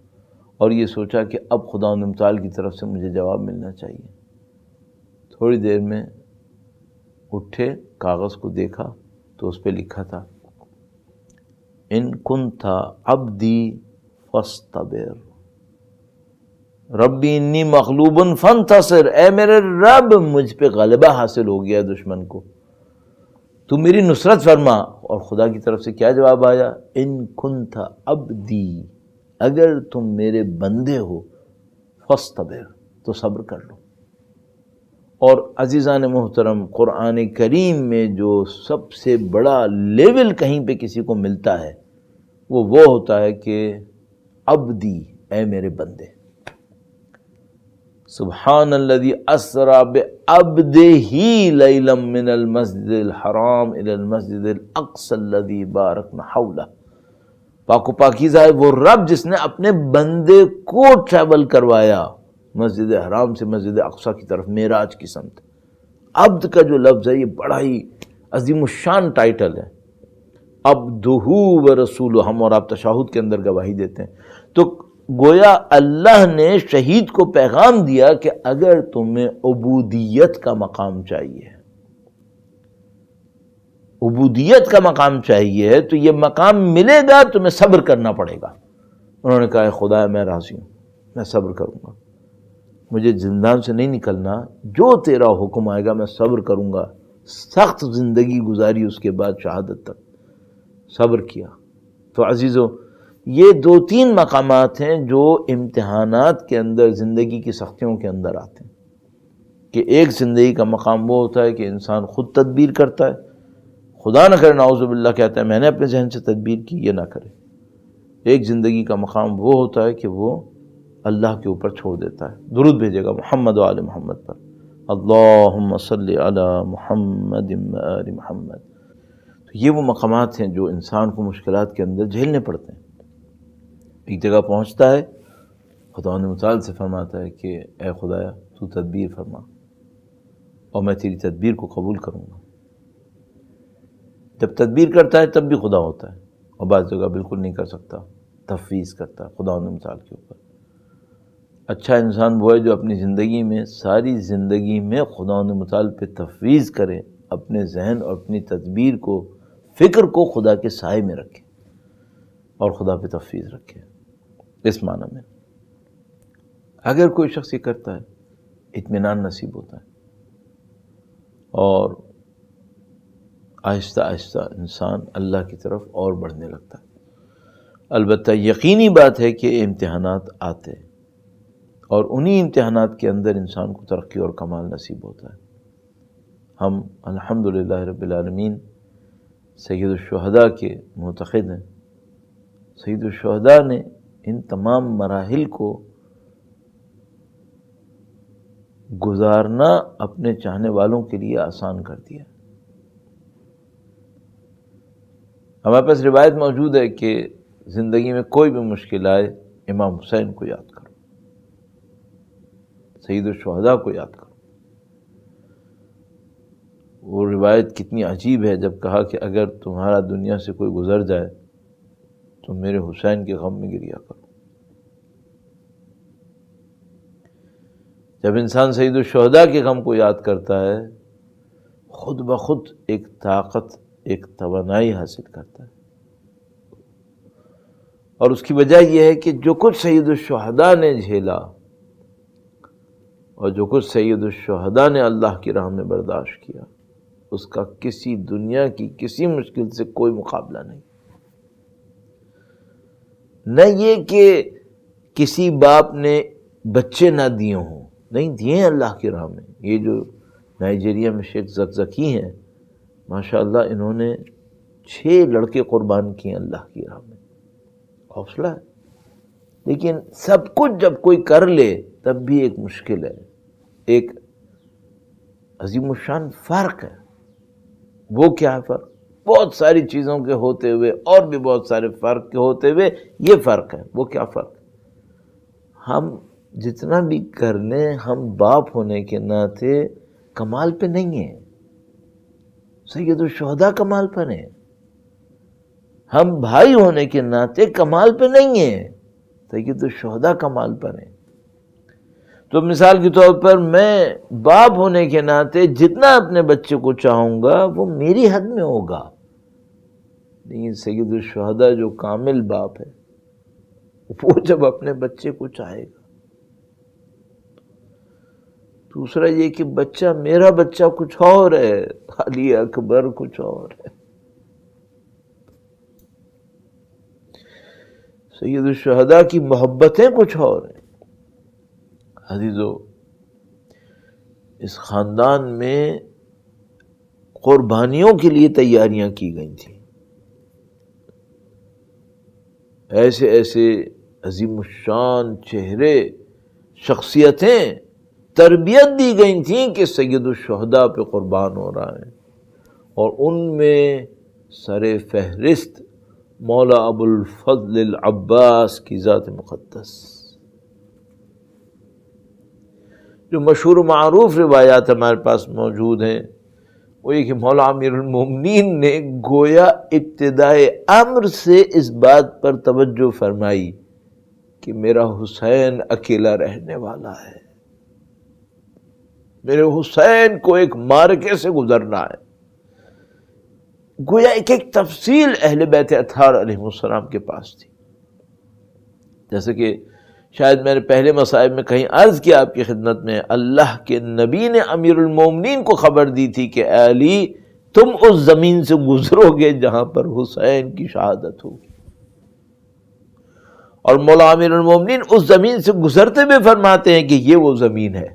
اور یہ سوچا کہ اب خداوند متعال کی طرف سے مجھے جواب ملنا چاہیے۔ تھوڑی دیر میں اٹھے، کاغذ کو دیکھا تو اس پہ لکھا تھا ان کنت عبدی فاصطبر، ربی انی مغلوب فانتصر، اے میرے رب مجھ پہ غلبہ حاصل ہو گیا دشمن کو، تو میری نصرت فرما۔ اور خدا کی طرف سے کیا جواب آیا، ان کنت عبدی، اگر تم میرے بندے ہو، فاصطبر، تو صبر کر لو۔ اور عزیزان محترم، قرآن کریم میں جو سب سے بڑا لیول کہیں پہ کسی کو ملتا ہے وہ ہوتا ہے کہ عبدی، اے میرے بندے۔ سبحان الذی اسری بعبدہ لیلا من المسجد الحرام الی المسجد الاقصی الذی بارکنا حولہ، پاک و پاکیزہ ہے وہ رب جس نے اپنے بندے کو ٹریول کروایا مسجد حرام سے مسجد اقصی کی طرف، معراج کی سمت۔ عبد کا جو لفظ ہے یہ بڑا ہی عظیم الشان ٹائٹل ہے، عبدہ و رسولہ، ہم اور آپ تشہد کے اندر گواہی دیتے ہیں۔ تو گویا اللہ نے شہید کو پیغام دیا کہ اگر تمہیں عبودیت کا مقام چاہیے، عبودیت کا مقام چاہیے، تو یہ مقام ملے گا، تمہیں صبر کرنا پڑے گا۔ انہوں نے کہا اے خدا میں راضی ہوں، میں صبر کروں گا، مجھے زندان سے نہیں نکلنا، جو تیرا حکم آئے گا میں صبر کروں گا۔ سخت زندگی گزاری اس کے بعد شہادت تک صبر کیا۔ تو عزیزو، یہ دو تین مقامات ہیں جو امتحانات کے اندر، زندگی کی سختیوں کے اندر آتے ہیں، کہ ایک زندگی کا مقام وہ ہوتا ہے کہ انسان خود تدبیر کرتا ہے، خدا نہ کرے نعوذ باللہ کہتا ہے میں نے اپنے ذہن سے تدبیر کی، یہ نہ کرے۔ ایک زندگی کا مقام وہ ہوتا ہے کہ وہ اللہ کے اوپر چھوڑ دیتا ہے۔ درود بھیجے گا محمد و آل محمد پر، اللہم صلی علی محمد و آل محمد۔ تو یہ وہ مقامات ہیں جو انسان کو مشکلات کے اندر جھیلنے پڑتے ہیں۔ ایک جگہ پہنچتا ہے، خداوند متعال سے فرماتا ہے کہ اے خدایا تو تدبیر فرما اور میں تیری تدبیر کو قبول کروں گا۔ جب تدبیر کرتا ہے تب بھی خدا ہوتا ہے، اور بعض جگہ بالکل نہیں کر سکتا، تفویض کرتا ہے خداوند متعال کے اوپر۔ اچھا انسان وہ ہے جو اپنی زندگی میں، ساری زندگی میں خداوند متعال پہ تفویض کرے، اپنے ذہن اور اپنی تدبیر کو، فکر کو خدا کے سائے میں رکھے اور خدا پہ تفویض رکھے۔ اس معنی میں اگر کوئی شخص یہ کرتا ہے، اطمینان نصیب ہوتا ہے، اور آہستہ آہستہ انسان اللہ کی طرف اور بڑھنے لگتا ہے۔ البتہ یقینی بات ہے کہ امتحانات آتے اور انہی امتحانات کے اندر انسان کو ترقی اور کمال نصیب ہوتا ہے۔ ہم الحمدللہ رب العالمین سید الشہداء کے معتقد ہیں۔ سید الشہداء نے ان تمام مراحل کو گزارنا اپنے چاہنے والوں کے لیے آسان کر دیا۔ ہمارے پاس روایت موجود ہے کہ زندگی میں کوئی بھی مشکل آئے امام حسین کو یاد کرو، سید الشہداء کو یاد کرو۔ وہ روایت کتنی عجیب ہے جب کہا کہ اگر تمہارا دنیا سے کوئی گزر جائے تو میرے حسین کے غم میں گریا کرو۔ جب انسان سید الشہداء کے غم کو یاد کرتا ہے خود بخود ایک طاقت، ایک توانائی حاصل کرتا ہے، اور اس کی وجہ یہ ہے کہ جو کچھ سید الشہداء نے جھیلا اور جو کچھ سید الشہداء نے اللہ کی راہ میں برداشت کیا، اس کا کسی دنیا کی کسی مشکل سے کوئی مقابلہ نہیں۔ نہ یہ کہ کسی باپ نے بچے نہ دیے ہوں، نہیں دیے ہیں اللہ کی راہ میں۔ یہ جو نائجیریا میں شیخ زکزکی ہیں، ماشاءاللہ انہوں نے 6 لڑکے قربان کیے اللہ کی راہ میں۔ حوصلہ ہے، لیکن سب کچھ جب کوئی کر لے تب بھی ایک مشکل ہے، ایک عظیم الشان فرق ہے۔ وہ کیا ہے فرق؟ بہت ساری چیزوں کے ہوتے ہوئے اور بھی بہت سارے فرق کے ہوتے ہوئے یہ فرق ہے۔ وہ کیا فرق؟ ہم جتنا بھی کر لیں ہم باپ ہونے کے ناطے کمال پہ نہیں ہیں، سید الشہداء کمال پر ہیں۔ ہم بھائی ہونے کے ناطے کمال پہ نہیں ہیں، سید الشہداء کمال پر ہیں۔ تو مثال کے طور پر میں باپ ہونے کے ناطے جتنا اپنے بچے کو چاہوں گا وہ میری حد میں ہوگا، لیکن سید الشہداء جو کامل باپ ہے وہ جب اپنے بچے کو چاہے گا۔ دوسرا یہ کہ بچہ، میرا بچہ کچھ اور ہے، علی اکبر کچھ اور ہے، سید الشہداء کی محبتیں کچھ اور ہیں۔ عزیزو، اس خاندان میں قربانیوں کے لیے تیاریاں کی گئی تھیں، ایسے ایسے عظیم الشان چہرے، شخصیتیں تربیت دی گئی تھیں کہ سید الشہداء پہ قربان ہو رہا ہے، اور ان میں سر فہرست مولا ابو الفضل العباس کی ذات مقدس۔ جو مشہور و معروف روایات ہمارے پاس موجود ہیں وہ یہ کہ مولا امیر المومنین نے گویا ابتدائے امر سے اس بات پر توجہ فرمائی کہ میرا حسین اکیلا رہنے والا ہے، میرے حسین کو ایک معرکے سے گزرنا ہے۔ گویا ایک ایک تفصیل اہل بیت اطہار علیہ السلام کے پاس تھی، جیسے کہ شاید میں نے پہلے مصائب میں کہیں عرض کیا آپ کی خدمت میں، اللہ کے نبی نے امیر المومنین کو خبر دی تھی کہ اے علی تم اس زمین سے گزرو گے جہاں پر حسین کی شہادت ہوگی، اور مولا امیر المومنین اس زمین سے گزرتے ہوئے فرماتے ہیں کہ یہ وہ زمین ہے،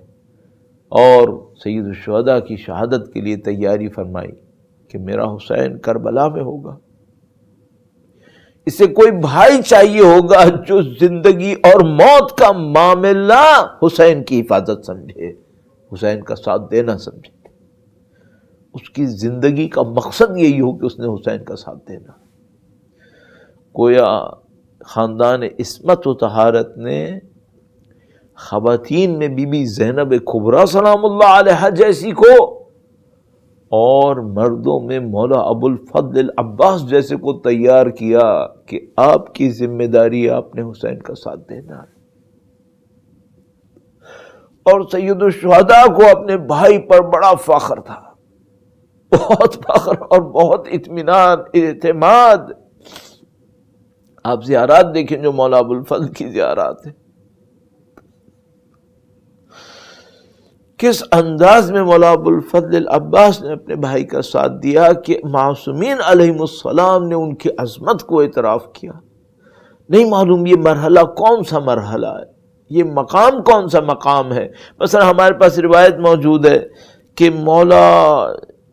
اور سید الشہداء کی شہادت کے لیے تیاری فرمائی کہ میرا حسین کربلا میں ہوگا۔ اسے کوئی بھائی چاہیے ہوگا جو زندگی اور موت کا معاملہ حسین کی حفاظت سمجھے، حسین کا ساتھ دینا سمجھے، اس کی زندگی کا مقصد یہی ہو کہ اس نے حسین کا ساتھ دینا۔ گویا خاندان عصمت و طہارت نے خواتین میں بی بی زینب کبریٰ سلام اللہ علیہا جیسی کو، اور مردوں میں مولا ابو الفضل العباس جیسے کو تیار کیا کہ آپ کی ذمہ داری آپ نے حسین کا ساتھ دینا ہے۔ اور سید الشہداء کو اپنے بھائی پر بڑا فخر تھا، بہت فخر اور بہت اطمینان، اعتماد۔ آپ زیارات دیکھیں جو مولا ابو الفضل کی زیارات ہیں، کس انداز میں مولا ابو الفضل العباس نے اپنے بھائی کا ساتھ دیا کہ معصومین علیہم السلام نے ان کی عظمت کو اعتراف کیا۔ نہیں معلوم یہ مرحلہ کون سا مرحلہ ہے، یہ مقام کون سا مقام ہے؟ مثلا ہمارے پاس روایت موجود ہے کہ مولا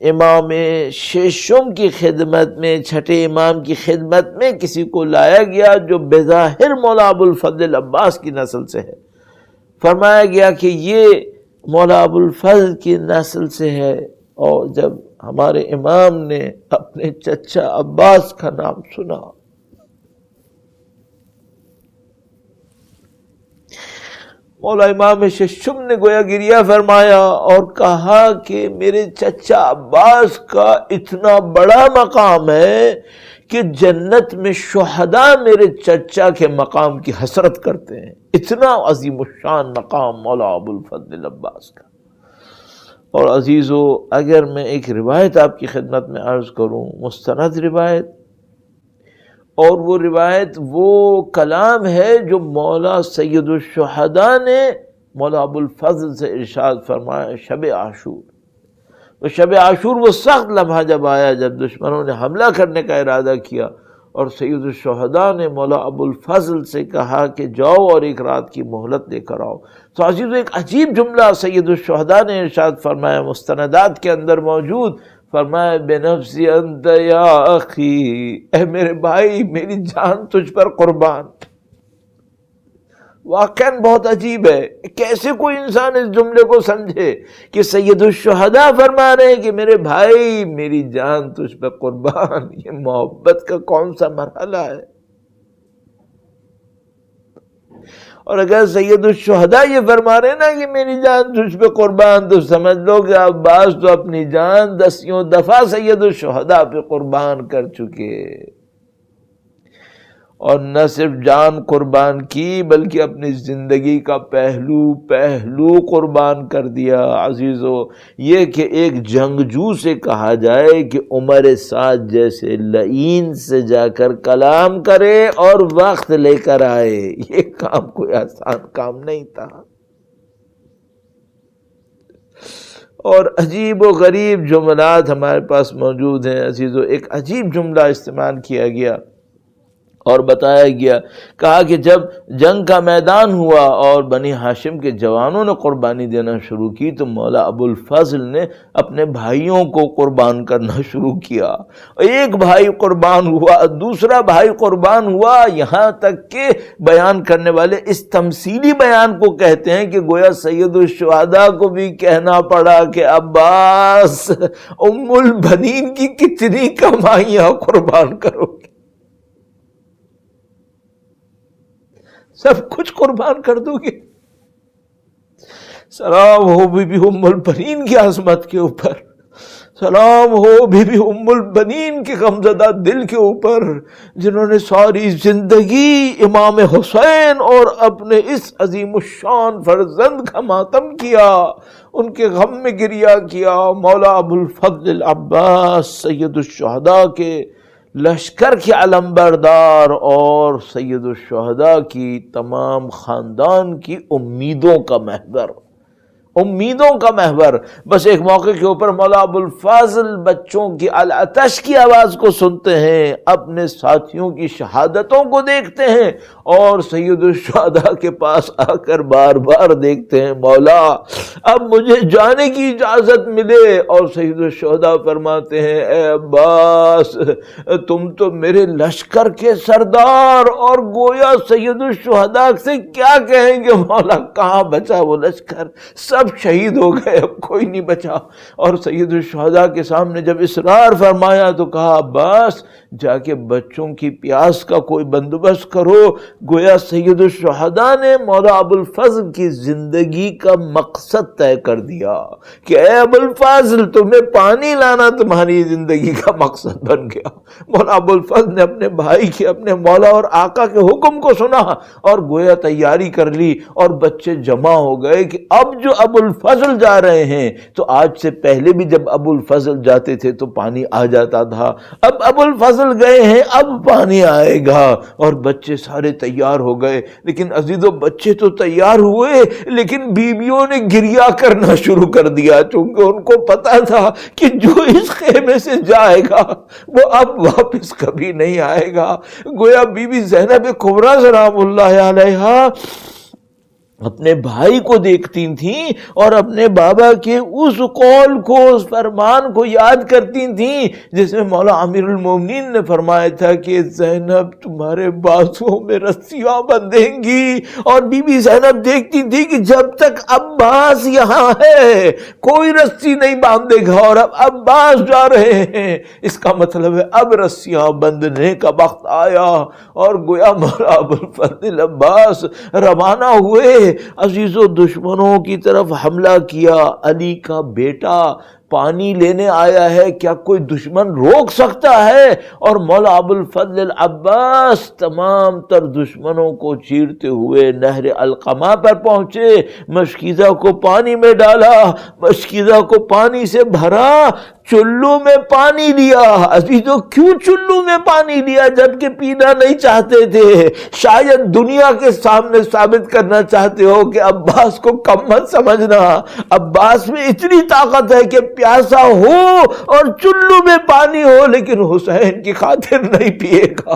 امام ششم کی خدمت میں، چھٹے امام کی خدمت میں کسی کو لایا گیا جو بظاہر مولا ابو الفضل عباس کی نسل سے ہے. فرمایا گیا کہ یہ مولا ابو الفضل کی نسل سے ہے. اور جب ہمارے امام نے اپنے چچا عباس کا نام سنا، مولا امام ششم نے گویا گریہ فرمایا اور کہا کہ میرے چچا عباس کا اتنا بڑا مقام ہے کہ جنت میں شہداء میرے چچا کے مقام کی حسرت کرتے ہیں. اتنا عظیم الشان مقام مولا ابو الفضل عباس کا. اور عزیزو، اگر میں ایک روایت آپ کی خدمت میں عرض کروں، مستند روایت، اور وہ روایت وہ کلام ہے جو مولا سید الشہداء نے مولا ابو الفضل سے ارشاد فرمایا شب عاشور. تو شب عاشور وہ سخت لمحہ جب آیا جب دشمنوں نے حملہ کرنے کا ارادہ کیا اور سید الشہداء نے مولا ابو الفضل سے کہا کہ جاؤ اور ایک رات کی مہلت لے کر آؤ. تو عزیزو، ایک عجیب جملہ سید الشہداء نے ارشاد فرمایا، مستندات کے اندر موجود، فرمایا بنفسی انت یا اخی، اے میرے بھائی میری جان تجھ پر قربان. واقعاً بہت عجیب ہے، کیسے کوئی انسان اس جملے کو سمجھے کہ سید الشہداء فرما رہے ہیں کہ میرے بھائی میری جان تجھ پر قربان. یہ محبت کا کون سا مرحلہ ہے؟ اور اگر سید الشہداء یہ فرما رہے ہیں نا کہ میری جان تجھ پہ قربان، تو سمجھ لو کہ عباس تو اپنی جان دسیوں دفعہ سید الشہداء پہ قربان کر چکے. اور نہ صرف جان قربان کی بلکہ اپنی زندگی کا پہلو قربان کر دیا. عزیزو، یہ کہ ایک جنگجو سے کہا جائے کہ عمر سعد جیسے لعین سے جا کر کلام کرے اور وقت لے کر آئے، یہ کام کوئی آسان کام نہیں تھا. اور عجیب و غریب جملات ہمارے پاس موجود ہیں. عزیزو، ایک عجیب جملہ استعمال کیا گیا اور بتایا گیا، کہا کہ جب جنگ کا میدان ہوا اور بنی ہاشم کے جوانوں نے قربانی دینا شروع کی تو مولا ابو الفضل نے اپنے بھائیوں کو قربان کرنا شروع کیا. ایک بھائی قربان ہوا، دوسرا بھائی قربان ہوا، یہاں تک کہ بیان کرنے والے اس تمثیلی بیان کو کہتے ہیں کہ گویا سید الشہداء کو بھی کہنا پڑا کہ عباس ام البنین کی کتنی کمائیاں قربان کرو گے، سب کچھ قربان کر دو گے. سلام ہو بی بی ام البنین کی عظمت کے اوپر، سلام ہو بی بی ام البنین کے غمزدہ دل کے اوپر، جنہوں نے ساری زندگی امام حسین اور اپنے اس عظیم الشان فرزند کا ماتم کیا، ان کے غم میں گریہ کیا. مولا ابو الفضل عباس سید الشہداء کے لشکر کے علمبردار اور سید الشہداء کی تمام خاندان کی امیدوں کا محور، بس ایک موقع کے اوپر مولا ابو الفضل بچوں کی العطش کی آواز کو سنتے ہیں، اپنے ساتھیوں کی شہادتوں کو دیکھتے ہیں اور سید الشہداء کے پاس آ کر بار بار دیکھتے ہیں مولا اب مجھے جانے کی اجازت ملے. اور سید الشہداء فرماتے ہیں اے عباس تم تو میرے لشکر کے سردار، اور گویا سید الشہداء سے کیا کہیں گے مولا، کہاں بچا وہ لشکر، سب شہید ہو گئے، اب کوئی نہیں بچا. اور سید الشہداء کے سامنے جب اصرار فرمایا تو کہا عباس جا کے بچوں کی پیاس کا کوئی بندوبست کرو. گویا سید الشہداء نے مولا ابو الفضل کی زندگی کا مقصد طے کر دیا کہ اے ابو الفضل تمہیں پانی لانا تمہاری زندگی کا مقصد بن گیا. مولا ابو الفضل نے اپنے بھائی کے، اپنے مولا اور آقا کے حکم کو سنا اور گویا تیاری کر لی اور بچے جمع ہو گئے کہ اب جو ابو الفضل جا رہے ہیں، تو آج سے پہلے بھی جب ابو الفضل جاتے تھے تو پانی آ جاتا تھا، اب ابو الفضل گئے ہیں اب پانی آئے گا. اور بچے سارے تیار ہو گئے. لیکن عزیزو بچے تو تیار ہوئے لیکن بیویوں نے گریہ کرنا شروع کر دیا، چونکہ ان کو پتا تھا کہ جو اس خیمے سے جائے گا وہ اب واپس کبھی نہیں آئے گا. گویا بی بی زینب کبریٰ سلام اللہ علیہا اپنے بھائی کو دیکھتی تھیں اور اپنے بابا کے اس قول کو، اس فرمان کو یاد کرتی تھیں جس میں مولا امیر المومنین نے فرمایا تھا کہ زینب تمہارے بازوں میں رسیاں بندھیں گی، اور بی بی زینب دیکھتی تھی کہ جب تک عباس یہاں ہے کوئی رسی نہیں باندھے گا، اور اب عباس جا رہے ہیں، اس کا مطلب ہے اب رسیاں بندھنے کا وقت آیا، اور گویا مولا ابوالفضل عباس روانہ ہوئے، عزیزو دشمنوں کی طرف حملہ کیا۔ علی کا بیٹا پانی لینے آیا ہے، کیا کوئی دشمن روک سکتا ہے؟ اور مولا ابوالفضل العباس تمام تر دشمنوں کو چیرتے ہوئے نہر القمہ پر پہنچے، مشکیزہ کو پانی میں ڈالا، مشکیزہ کو پانی سے بھرا، چلو میں پانی لیا۔ عزیزو کیوں چلو میں پانی لیا جبکہ پینا نہیں چاہتے تھے؟ شاید دنیا کے سامنے ثابت کرنا چاہتے ہو کہ عباس کو کم مت سمجھنا، عباس میں اتنی طاقت ہے کہ پیاسا ہو اور چلو میں پانی ہو لیکن حسین کی خاطر نہیں پیے گا۔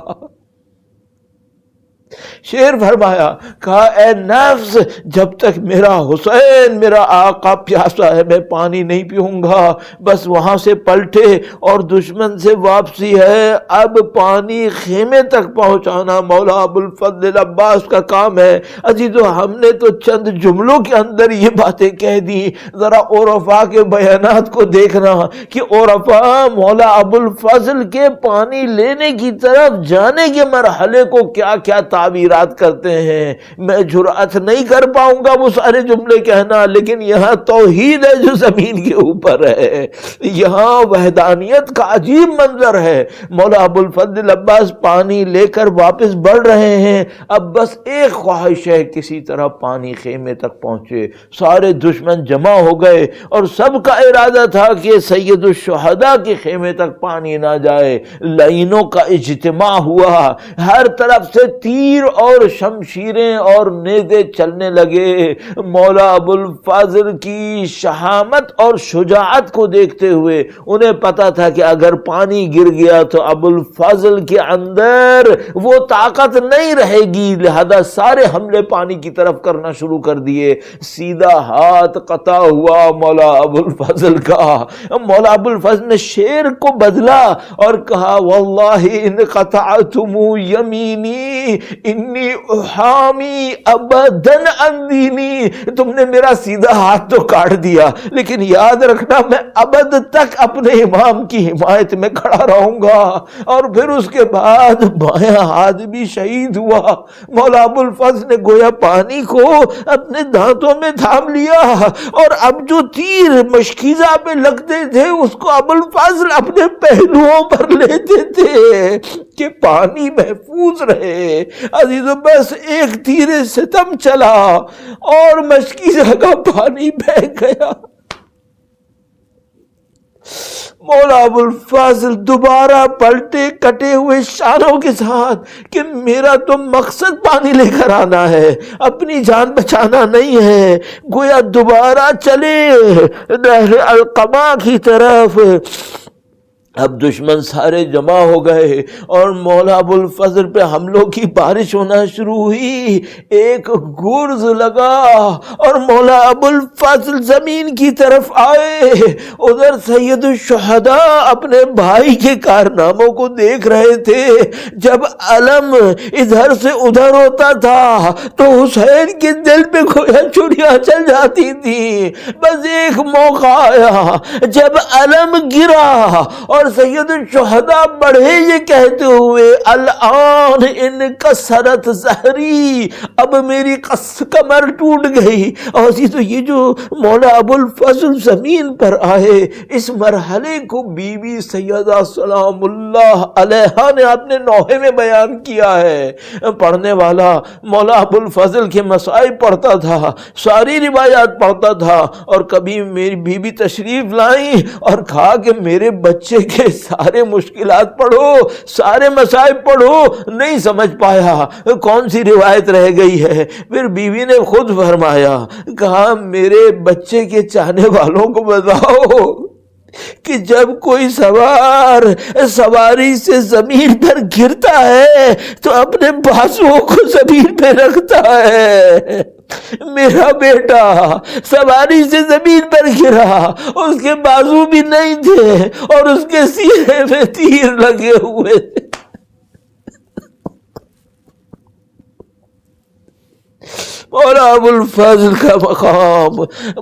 شیر فرمایا، کہا اے نفس جب تک میرا حسین میرا آقا پیاسا ہے میں پانی نہیں پیوں گا۔ بس وہاں سے پلٹے اور دشمن سے واپسی ہے، اب پانی خیمے تک پہنچانا مولا ابوالفضل عباس کا کام ہے۔ عزیزو ہم نے تو چند جملوں کے اندر یہ باتیں کہہ دی، ذرا عرفاء کے بیانات کو دیکھنا کہ عرفاء مولا ابوالفضل کے پانی لینے کی طرف جانے کے مرحلے کو کیا کیا تعبیرات کرتے ہیں۔ میں جرأت نہیں کر پاؤں گا وہ سارے جملے کہنا، لیکن یہاں توحید ہے جو زمین کے اوپر ہے، یہاں وحدانیت کا عجیب منظر ہے۔ مولا ابوالفضل عباس پانی لے کر واپس بڑھ رہے ہیں، اب بس ایک خواہش ہے کسی طرح پانی خیمے تک پہنچے۔ سارے دشمن جمع ہو گئے اور سب کا ارادہ تھا کہ سید الشہداء کے خیمے تک پانی نہ جائے۔ لائنوں کا اجتماع ہوا، ہر طرف سے تیر اور شمشیریں اور نیزے چلنے لگے۔ مولا ابوالفضل کی شہامت اور شجاعت کو دیکھتے ہوئے انہیں پتا تھا کہ اگر پانی گر گیا تو ابوالفضل کے اندر وہ طاقت نہیں رہے گی، لہذا سارے حملے پانی کی طرف کرنا شروع کر دیے۔ سیدھا ہاتھ قطع ہوا مولا ابوالفضل کا۔ مولا ابوالفضل نے شعر کو بدلا اور کہا، واللہ ان قطعتم یمینی انی احامی ابدن عن دینی، تم نے میرا سیدھا ہاتھ تو کاٹ دیا لیکن یاد رکھنا میں ابد تک اپنے امام کی حمایت میں کھڑا رہوں گا۔ اور پھر اس کے بعد بایاں ہاتھ بھی شہید ہوا۔ مولا ابوالفضل نے گویا پانی کو اپنے دانتوں میں تھام لیا، اور اب جو تیر مشکیزہ پہ لگتے تھے اس کو ابوالفضل اپنے پہلوؤں پر لیتے تھے کہ پانی محفوظ رہے۔ عزیزو بس ایک تیر ستم چلا اور مشکیزہ کا پانی بہہ گیا۔ مولا ابوالفضل دوبارہ پلٹے کٹے ہوئے شانوں کے ساتھ کہ میرا تو مقصد پانی لے کر آنا ہے، اپنی جان بچانا نہیں ہے۔ گویا دوبارہ چلے نہر القمہ کی طرف۔ اب دشمن سارے جمع ہو گئے اور مولا ابوالفضل پہ حملوں کی بارش ہونا شروع ہوئی۔ ایک گرز لگا اور مولا ابوالفضل زمین کی طرف آئے۔ ادھر سید الشہداء اپنے بھائی کے کارناموں کو دیکھ رہے تھے۔ جب علم ادھر سے ادھر ہوتا تھا تو حسین کے دل پہ گویا چڑیاں چل جاتی تھی۔ بس ایک موقع آیا جب علم گرا اور سید الشہداء بڑھے یہ کہتے ہوئے، الان انکسرت ظہری، اب میری کمر ٹوٹ گئی۔ اور تو یہ جو مولا ابوالفضل زمین پر آئے، اس مرحلے کو بی بی سیدہ سلام اللہ علیہا نے اپنے نوحے میں بیان کیا ہے۔ پڑھنے والا مولا ابوالفضل کے مصائب پڑھتا تھا، ساری روایات پڑھتا تھا، اور کبھی میری بی بی تشریف لائیں اور کہا کہ میرے بچے کے سارے مشکلات پڑھو، سارے مصائب پڑھو، نہیں سمجھ پایا کون سی روایت رہ گئی ہے۔ پھر بیوی نے خود فرمایا، کہا میرے بچے کے چاہنے والوں کو بتاؤ کہ جب کوئی سوار سواری سے زمین پر گرتا ہے تو اپنے بازوؤں کو زمین پہ رکھتا ہے. میرا بیٹا سواری سے زمین پر گرا، اس کے بازو بھی نہیں تھے اور اس کے سینے میں تیر لگے ہوئے تھے. مولا ابو الفضل کا مقام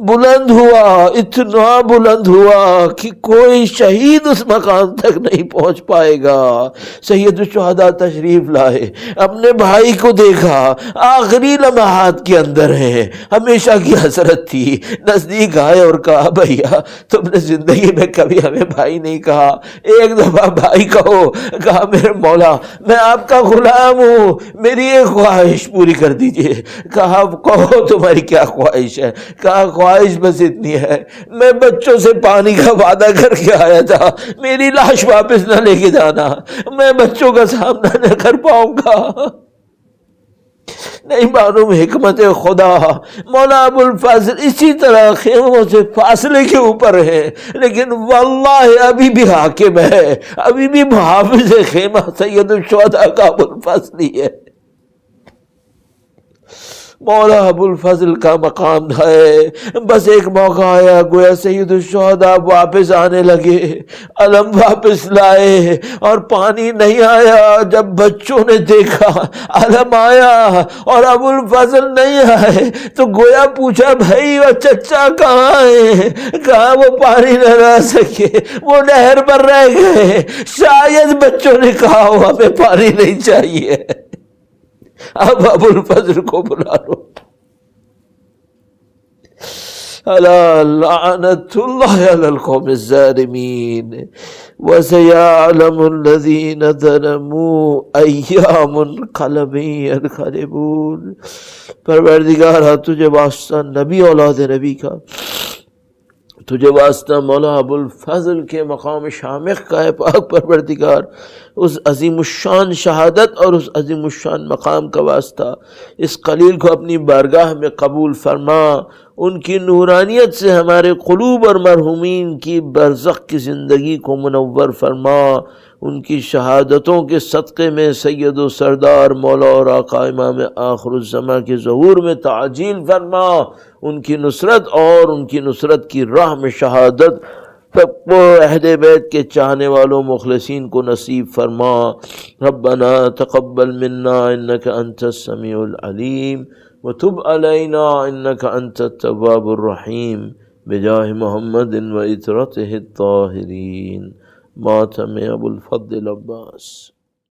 بلند ہوا، اتنا بلند ہوا کہ کوئی شہید اس مقام تک نہیں پہنچ پائے گا. سید الشہداء تشریف لائے، اپنے بھائی کو دیکھا، آخری لمحات کے اندر ہیں، ہمیشہ کی حسرت تھی. نزدیک آئے اور کہا بھیا تم نے زندگی میں کبھی ہمیں بھائی نہیں کہا، ایک دفعہ بھائی کہو. کہا میرے مولا میں آپ کا غلام ہوں، میری ایک خواہش پوری کر دیجئے. کہا کہو تمہاری کیا خواہش ہے؟ کہا خواہش بس اتنی ہے، میں بچوں سے پانی کا وعدہ کر کے آیا تھا، میری لاش واپس نہ لے کے جانا، میں بچوں کا سامنا نہ کر پاؤں گا. نہیں معلوم حکمت خدا. مولا ابو الفضل اسی طرح خیموں سے فاصلے کے اوپر ہے، لیکن واللہ ابھی بھی حاکم ہے، ابھی بھی محافظ خیمہ سید الشہداء کا ابو الفضل ہی ہے. مولا ابو الفضل کا مقام ہے. بس ایک موقع آیا، گویا سید الشہداء واپس آنے لگے، علم واپس لائے اور پانی نہیں آیا. جب بچوں نے دیکھا علم آیا اور ابو الفضل نہیں آئے تو گویا پوچھا بھائی وہ چچا کہاں ہیں؟ کہا وہ پانی نہ لا سکے، وہ نہر پر رہ گئے. شاید بچوں نے کہا ہمیں پانی نہیں چاہیے، اب ابو الفضل کو بلا لو. الا لعنت اللہ علی القوم الظالمین وسيعلم الذین ظلموا ای منقلب ینقلبون. پروردگارہ تجھے واسطہ نبی اولاد نبی کا، تجھے واسطہ مولا ابو الفضل کے مقام شامخ کا ہے پاک پروردگار. اس عظیم الشان شہادت اور اس عظیم الشان مقام کا واسطہ اس قلیل کو اپنی بارگاہ میں قبول فرما. ان کی نورانیت سے ہمارے قلوب اور مرحومین کی برزخ کی زندگی کو منور فرما. ان کی شہادتوں کے صدقے میں سید و سردار مولا اور آقا امام آخر الزماں کے ظہور میں تعجیل فرما. ان کی نصرت اور ان کی نصرت کی راہ میں شہادت سب کو اہل بیت کے چاہنے والوں مخلصین کو نصیب فرما. ربنا تقبل منا انک انت السمیع العلیم وتب علینا انک انت التواب الرحیم بجاہ محمد و اطرتہ الطاہرین. ماتم ابو الفضل عباس.